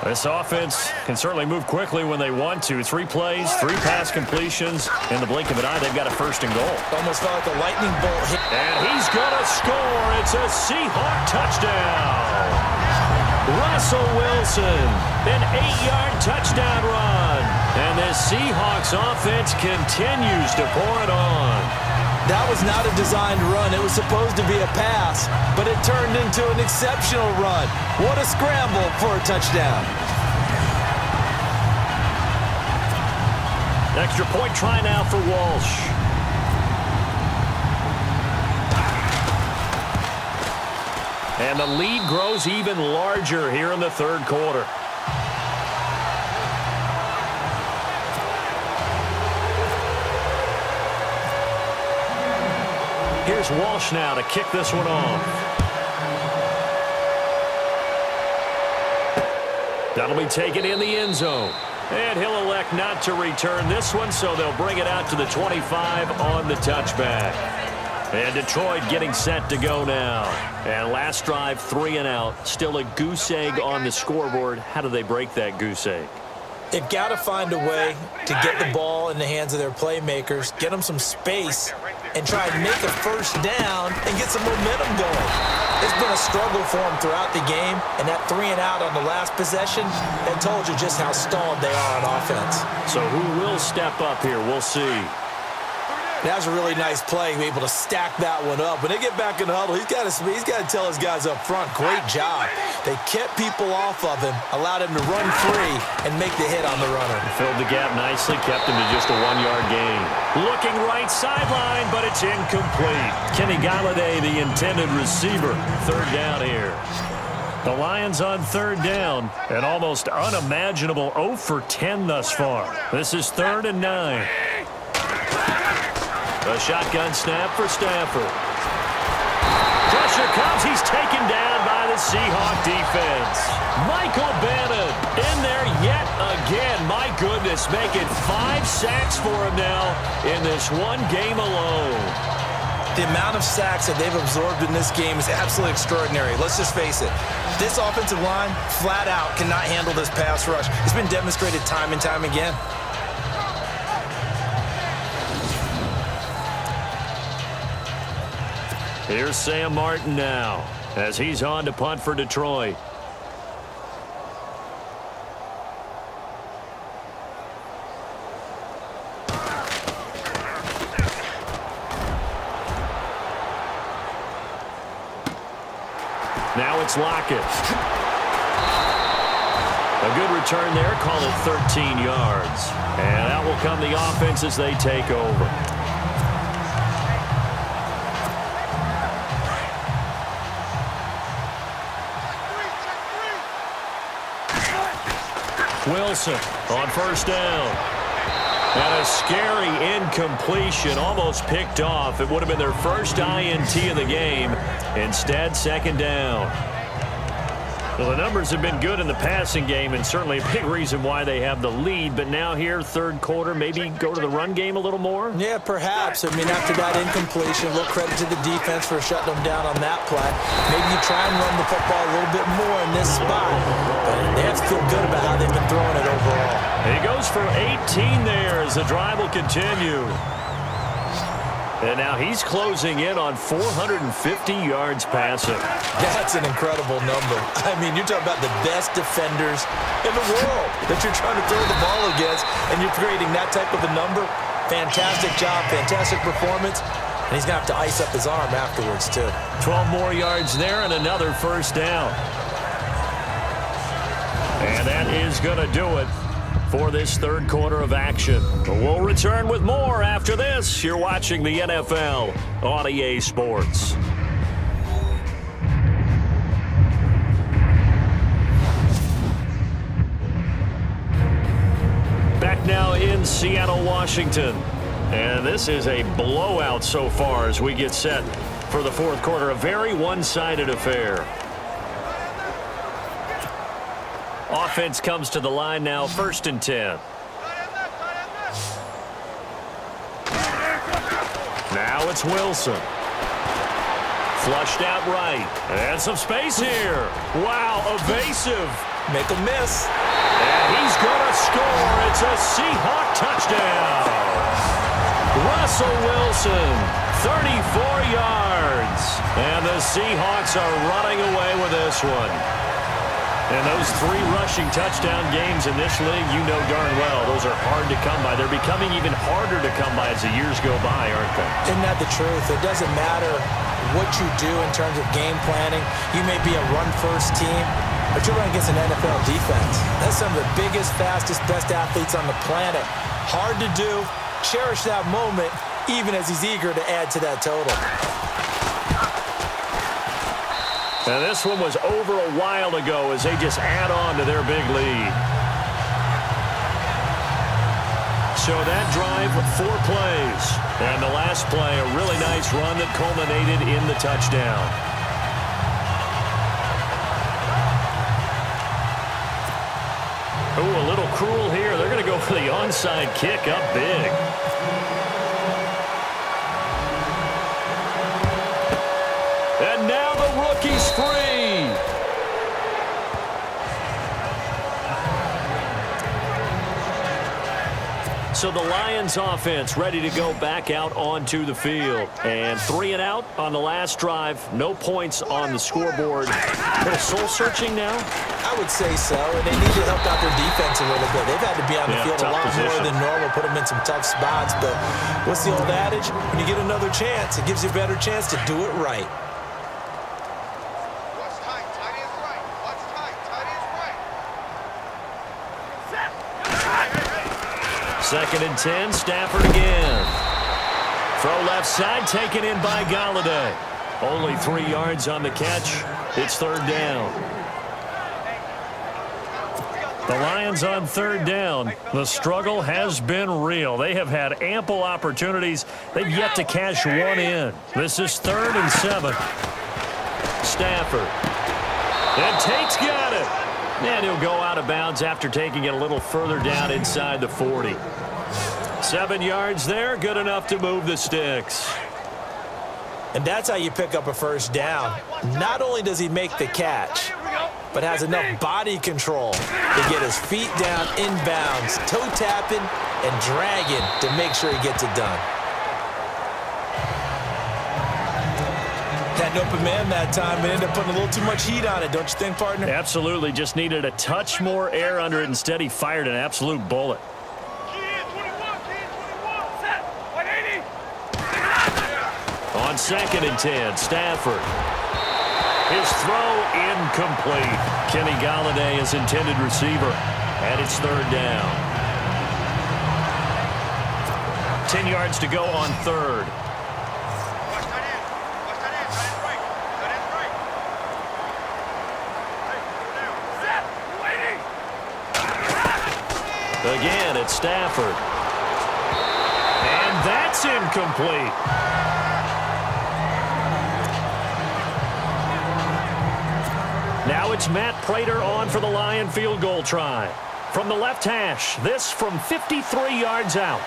This offense can certainly move quickly when they want to. 3 plays, 3 pass completions. In the blink of an eye, they've got a first and goal. Almost felt like a lightning bolt hit. And he's going to score. It's a Seahawk touchdown. Russell Wilson, an 8-yard touchdown run. And this Seahawks offense continues to pour it on. That was not a designed run. It was supposed to be a pass, but it turned into an exceptional run. What a scramble for a touchdown. Extra point try now for Walsh. And the lead grows even larger here in the third quarter. Here's Walsh now to kick this one off. That'll be taken in the end zone. And he'll elect not to return this one, so they'll bring it out to the 25 on the touchback. And Detroit getting set to go now. And last drive, 3 and out. Still a goose egg on the scoreboard. How do they break that goose egg? They've got to find a way to get the ball in the hands of their playmakers, get them some space, and try and make a first down and get some momentum going. It's been a struggle for them throughout the game, and that 3 and out on the last possession, that told you just how stalled they are on offense. So who will step up here? We'll see. That was a really nice play, able to stack that one up. When they get back in the huddle, he's got to tell his guys up front, great job. They kept people off of him, allowed him to run free and make the hit on the runner. Filled the gap nicely, kept him to just a 1-yard gain. Looking right sideline, but it's incomplete. Kenny Galladay, the intended receiver. 3rd down here. The Lions on 3rd down. An almost unimaginable 0 for 10 thus far. This is 3rd and 9. A shotgun snap for Stafford. Pressure comes. He's taken down by the Seahawk defense. Michael Bannon in there yet again. My goodness, making 5 sacks for him now in this one game alone. The amount of sacks that they've absorbed in this game is absolutely extraordinary. Let's just face it. This offensive line, flat out, cannot handle this pass rush. It's been demonstrated time and time again. Here's Sam Martin now as he's on to punt for Detroit. Now it's Lockett. A good return there, call it 13 yards. And that will come the offense as they take over. Wilson on 1st down. And a scary incompletion, almost picked off. It would have been their first INT of the game. Instead, 2nd down. Well, the numbers have been good in the passing game, and certainly a big reason why they have the lead. But now here, 3rd quarter, maybe go to the run game a little more? Yeah, perhaps. I mean, after that incompletion, a little credit to the defense for shutting them down on that play. Maybe you try and run the football a little bit more in this spot. But they have to feel good about how they've been throwing it overall. He goes for 18 there as the drive will continue. And now he's closing in on 450 yards passing. That's an incredible number. I mean, you're talking about the best defenders in the world that you're trying to throw the ball against, and you're creating that type of a number. Fantastic job, fantastic performance. And he's going to have to ice up his arm afterwards, too. 12 more yards there and another 1st down. And that is going to do it for this 3rd quarter of action. We'll return with more after this. You're watching the NFL on EA Sports. Back now in Seattle, Washington. And this is a blowout so far as we get set for the 4th quarter. A very one-sided affair. Offense comes to the line now, 1st and 10. Now it's Wilson. Flushed out right. And some space here. Wow, evasive. Make a miss. And he's going to score. It's a Seahawk touchdown. Russell Wilson, 34 yards. And the Seahawks are running away with this one. And those 3 rushing touchdown games in this league, you know darn well, those are hard to come by. They're becoming even harder to come by as the years go by, aren't they? Isn't that the truth? It doesn't matter what you do in terms of game planning. You may be a run-first team, but you're running against an NFL defense. That's some of the biggest, fastest, best athletes on the planet. Hard to do. Cherish that moment, even as he's eager to add to that total. And this one was over a while ago as they just add on to their big lead. So that drive, 4 plays. And the last play, a really nice run that culminated in the touchdown. Oh, a little cruel here. They're going to go for the onside kick up big. So the Lions offense ready to go back out onto the field. And 3 and out on the last drive. No points on the scoreboard. A little soul-searching now? I would say so, and they need to help out their defense a little bit. They've had to be on the field a lot more than normal, put them in some tough spots. But what's the old adage? When you get another chance, it gives you a better chance to do it right. Watch tight. Tight ends right. Watch tight. Tight ends right. Second and 10, Stafford again. Throw left side, taken in by Galladay. Only 3 yards on the catch. It's third down. The Lions on third down. The struggle has been real. They have had ample opportunities. They've yet to cash one in. This is 3rd and 7. Stafford. And Tate's got it. And he'll go out of bounds after taking it a little further down inside the 40. 7 yards there, good enough to move the sticks. And that's how you pick up a first down. Not only does he make the catch, but has enough body control to get his feet down inbounds, toe tapping and dragging to make sure he gets it done. Had an open man that time, but ended up putting a little too much heat on it, don't you think, partner? Absolutely, just needed a touch more air under it. Instead, he fired an absolute bullet. On 2nd and 10, Stafford. His throw incomplete. Kenny Galladay is intended receiver, and it's third down. 10 yards to go on third. Watch tight end. Watch tight end. Tight end right. Tight end right. Hey, down. Waiting. Again, it's Stafford. And that's incomplete. Now it's Matt Prater on for the Lion field goal try. From the left hash, this from 53 yards out.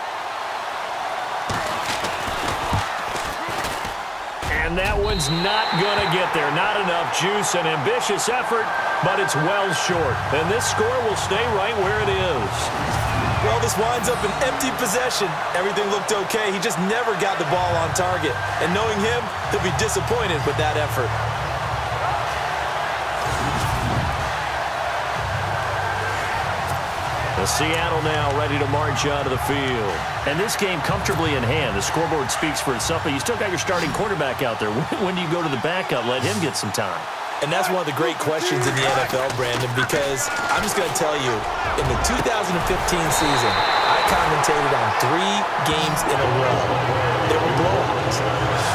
And that one's not going to get there. Not enough juice, an ambitious effort, but it's well short. And this score will stay right where it is. Well, this winds up an empty possession. Everything looked okay. He just never got the ball on target. And knowing him, he'll be disappointed with that effort. Seattle now ready to march out of the field. And this game comfortably in hand. The scoreboard speaks for itself, but you still got your starting quarterback out there. When do you go to the backup? Let him get some time. And that's one of the great questions in the NFL, Brandon, because I'm just going to tell you, in the 2015 season, I commentated on 3 games in a row. They were blowouts.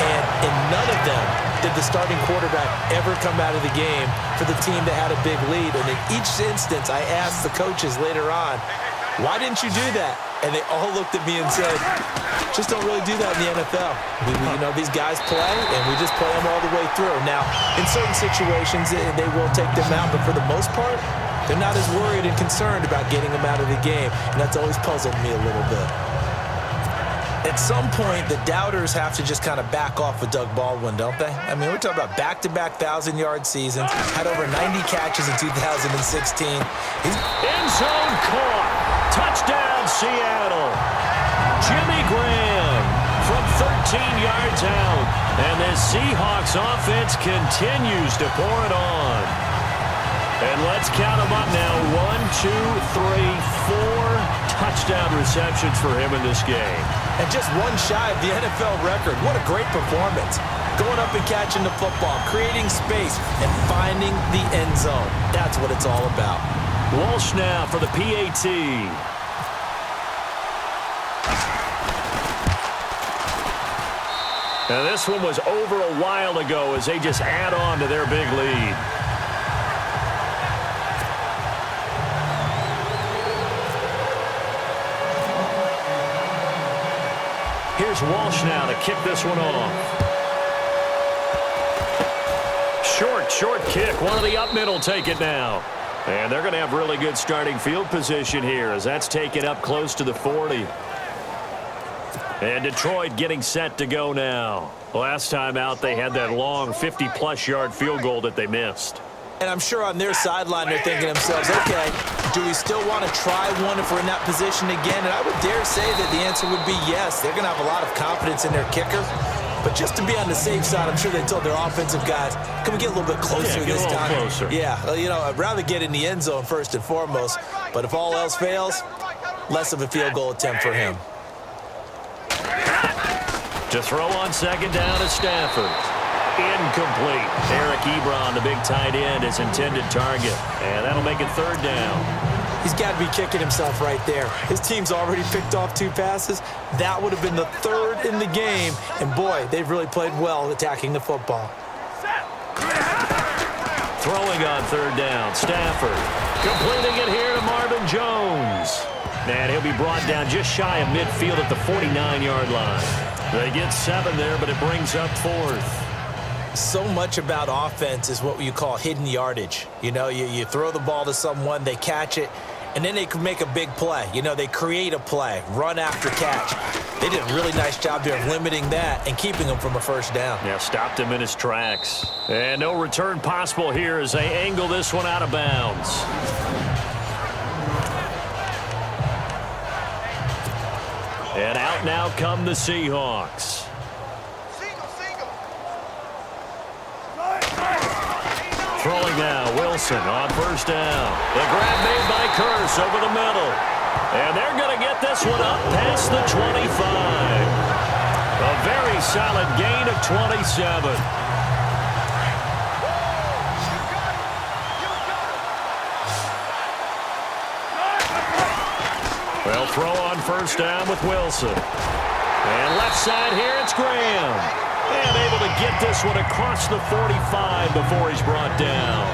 And in none of them did the starting quarterback ever come out of the game for the team that had a big lead. And in each instance, I asked the coaches later on, why didn't you do that? And they all looked at me and said, just don't really do that in the NFL. You know, these guys play, and we just play them all the way through. Now, in certain situations, they will take them out, but for the most part, they're not as worried and concerned about getting them out of the game, and that's always puzzled me a little bit. At some point, the doubters have to just kind of back off with Doug Baldwin, don't they? I mean, we're talking about back-to-back 1,000-yard seasons, had over 90 catches in 2016. End zone caught. Touchdown, Seattle. Jimmy Graham from 13 yards out. And the Seahawks offense continues to pour it on. And let's count them up now. 1, 2, 3, 4 touchdown receptions for him in this game. And just one shy of the NFL record. What a great performance. Going up and catching the football, creating space, and finding the end zone. That's what it's all about. Walsh now for the PAT. Now this one was over a while ago as they just add on to their big lead. Here's Walsh now to kick this one off. Short kick. One of the up middle take it now. And they're going to have really good starting field position here as that's taken up close to the 40. And Detroit getting set to go now. Last time out, they had that long 50-plus yard field goal that they missed. And I'm sure on their sideline they're thinking to themselves, okay, do we still want to try one if we're in that position again? And I would dare say that the answer would be yes. They're going to have a lot of confidence in their kicker. But just to be on the safe side, I'm sure they told their offensive guys, can we get a little bit closer this time? Closer. Yeah, you know, I'd rather get in the end zone first and foremost. But if all else fails, less of a field goal attempt for him. To throw on second down is Stafford. Incomplete. Eric Ebron, the big tight end, his intended target. And that'll make it third down. He's got to be kicking himself right there. His team's already picked off 2 passes. That would have been the 3rd in the game. And, boy, they've really played well attacking the football. Throwing on third down, Stafford. Completing it here to Marvin Jones. And he'll be brought down just shy of midfield at the 49-yard line. They get 7 there, but it brings up 4th. So much about offense is what you call hidden yardage. You know, you throw the ball to someone, they catch it, and then they can make a big play. You know, they create a play, run after catch. They did a really nice job there of limiting that and keeping him from a first down. Yeah, stopped him in his tracks. And no return possible here as they angle this one out of bounds. And out now come the Seahawks. Throwing now, Wilson on first down. The grab made by Curse over the middle. And they're going to get this one up past the 25. A very solid gain of 27. Well, throw on first down with Wilson. And left side here, it's Graham. And able to get this one across the 45 before he's brought down.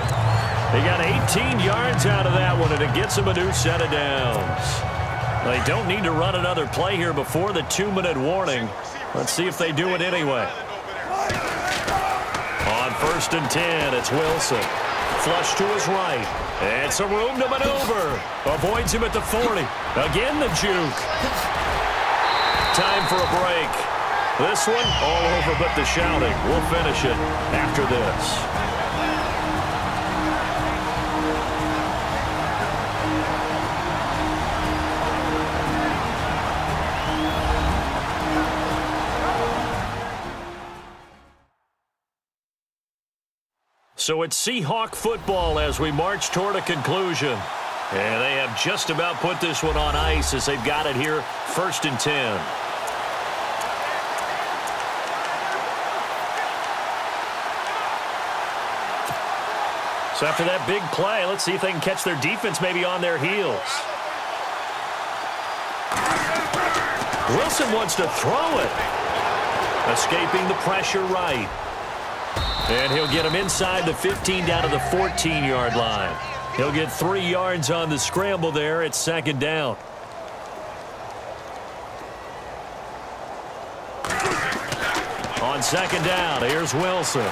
He got 18 yards out of that one, and it gets him a new set of downs. They don't need to run another play here before the 2-minute warning. Let's see if they do it anyway. On first and 10, it's Wilson. Flush to his right. And some room to maneuver. Avoids him at the 40. Again, the juke. Time for a break. This one, all over but the shouting. We'll finish it after this. So it's Seahawk football as we march toward a conclusion. And they have just about put this one on ice as they've got it here, first and 10. So after that big play, let's see if they can catch their defense maybe on their heels. Wilson wants to throw it. Escaping the pressure right. And he'll get him inside the 15 down to the 14-yard line. He'll get 3 yards on the scramble there. It's second down. On second down, here's Wilson.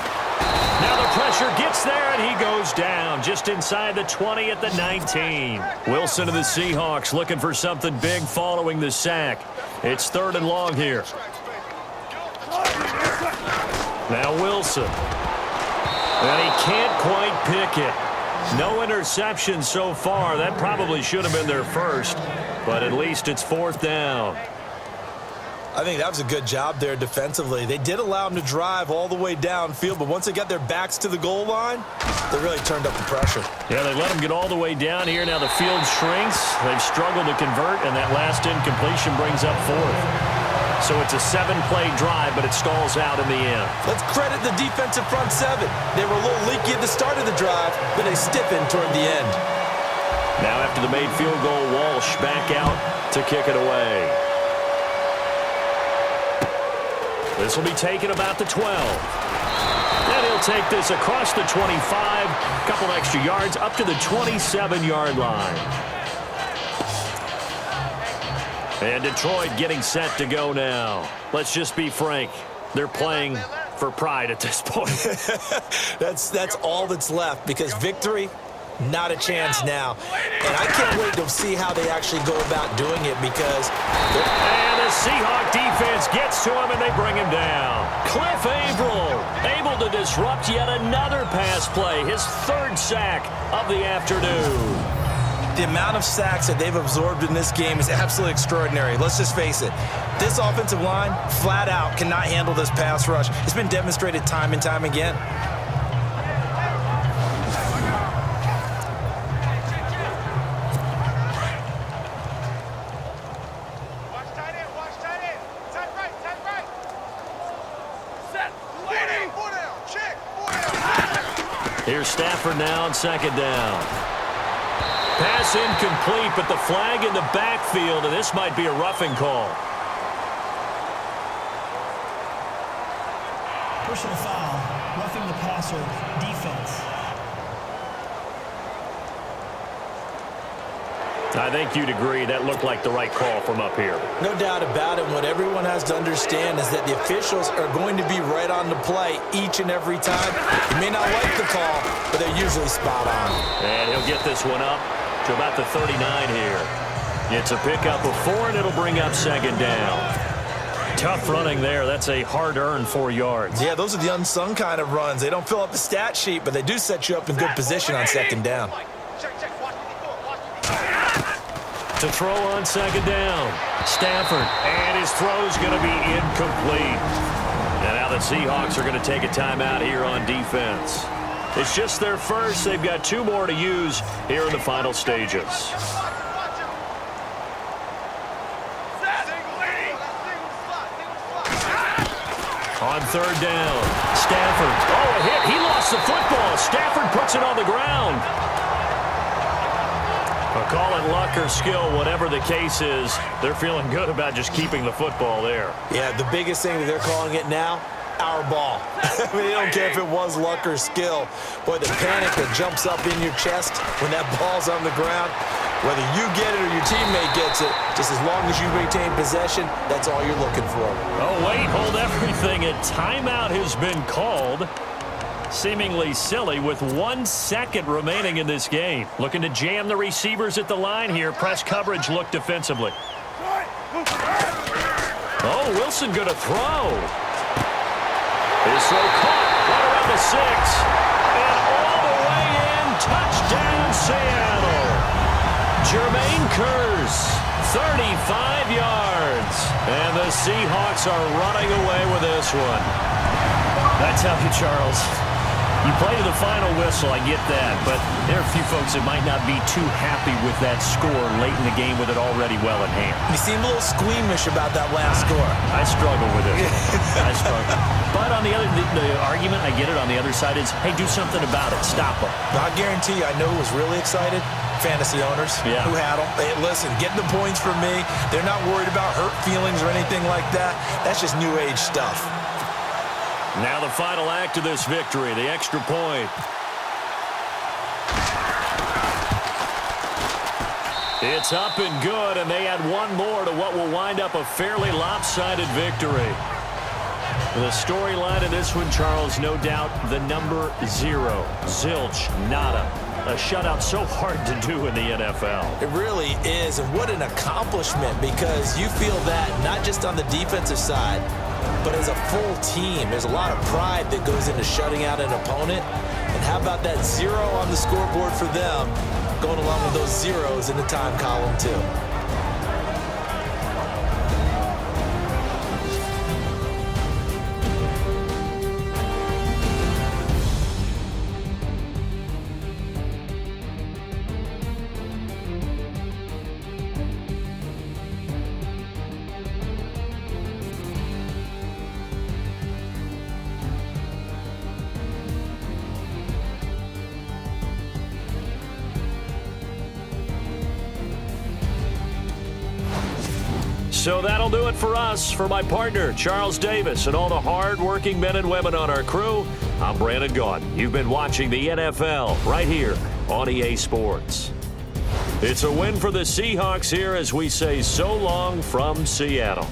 Now the pressure gets there, and he goes down just inside the 20 at the 19. Wilson of the Seahawks looking for something big following the sack. It's third and long here. Now Wilson. And he can't quite pick it. No interception so far. That probably should have been their first, but at least it's fourth down. I think that was a good job there defensively. They did allow them to drive all the way downfield, but once they got their backs to the goal line, they really turned up the pressure. Yeah, they let them get all the way down here. Now the field shrinks. They've struggled to convert, and that last incompletion brings up fourth. So it's a 7-play drive, but it stalls out in the end. Let's credit the defensive front seven. They were a little leaky at the start of the drive, but they stiffened toward the end. Now after the made field goal, Walsh back out to kick it away. This will be taken about the 12. And he'll take this across the 25, a couple extra yards, up to the 27-yard line. And Detroit getting set to go now. Let's just be frank. They're playing for pride at this point. That's all that's left, because victory Not a chance now. And I can't wait to see how they actually go about doing it because... And the Seahawk defense gets to him and they bring him down. Cliff Averill able to disrupt yet another pass play. His third sack of the afternoon. The amount of sacks that they've absorbed in this game is absolutely extraordinary. Let's just face it. This offensive line, flat out, cannot handle this pass rush. It's been demonstrated time and time again. Watch tight end, watch tight end. Tight right, tight right. Set, waiting. Four down, check, four down. Here's Stafford now on second down. Pass incomplete, but the flag in the backfield, and this might be a roughing call. Personal foul, roughing the passer, defense. I think you'd agree that looked like the right call from up here. No doubt about it. What everyone has to understand is that the officials are going to be right on the play each and every time. You may not like the call, but they're usually spot on. And he'll get this one up to about the 39 here. It's a pickup of 4, and it'll bring up second down. Tough running there. That's a hard-earned 4 yards. Yeah, those are the unsung kind of runs. They don't fill up the stat sheet, but they do set you up in good position on second down. Check, check, watch what he's doing, watch what he's doing. To throw on second down. Stafford, and his throw's going to be incomplete. And now the Seahawks are going to take a timeout here on defense. It's just their first. They've got 2 more to use here in the final stages. On third down, Stafford. Oh, a hit. He lost the football. Stafford puts it on the ground. But call it luck or skill, whatever the case is, they're feeling good about just keeping the football there. Yeah, the biggest thing that they're calling it now, our ball. I mean, they don't care if it was luck or skill. Boy, the panic that jumps up in your chest when that ball's on the ground, whether you get it or your teammate gets it, just as long as you retain possession, that's all you're looking for. Oh, wait, hold everything. A timeout has been called. Seemingly silly with 1 second remaining in this game. Looking to jam the receivers at the line here. Press coverage look defensively. Oh, Wilson going to throw. His throw caught right around the 6. And all the way in. Touchdown, Seattle. Jermaine Kearse, 35 yards. And the Seahawks are running away with this one. I tell you, Charles, you play to the final whistle, I get that, but there are a few folks that might not be too happy with that score late in the game with it already well in hand. You seem a little squeamish about that last score. I struggle with it. I struggle. But on the other, the argument, I get it, on the other side is, hey, do something about it. Stop them. I guarantee you, I know who was really excited. Fantasy owners who had them. Hey, listen, getting the points from me. They're not worried about hurt feelings or anything like that. That's just new age stuff. Now the final act of this victory, the extra point. It's up and good, and they add 1 more to what will wind up a fairly lopsided victory. The storyline of this one, Charles, no doubt the number 0. Zilch, nada. A shutout so hard to do in the NFL. It really is, and what an accomplishment, because you feel that not just on the defensive side, but as a full team. There's a lot of pride that goes into shutting out an opponent. And how about that 0 on the scoreboard for them, going along with those zeros in the time column, too. So that'll do it for us. For my partner, Charles Davis, and all the hard-working men and women on our crew, I'm Brandon Gaudin. You've been watching the NFL right here on EA Sports. It's a win for the Seahawks here as we say so long from Seattle.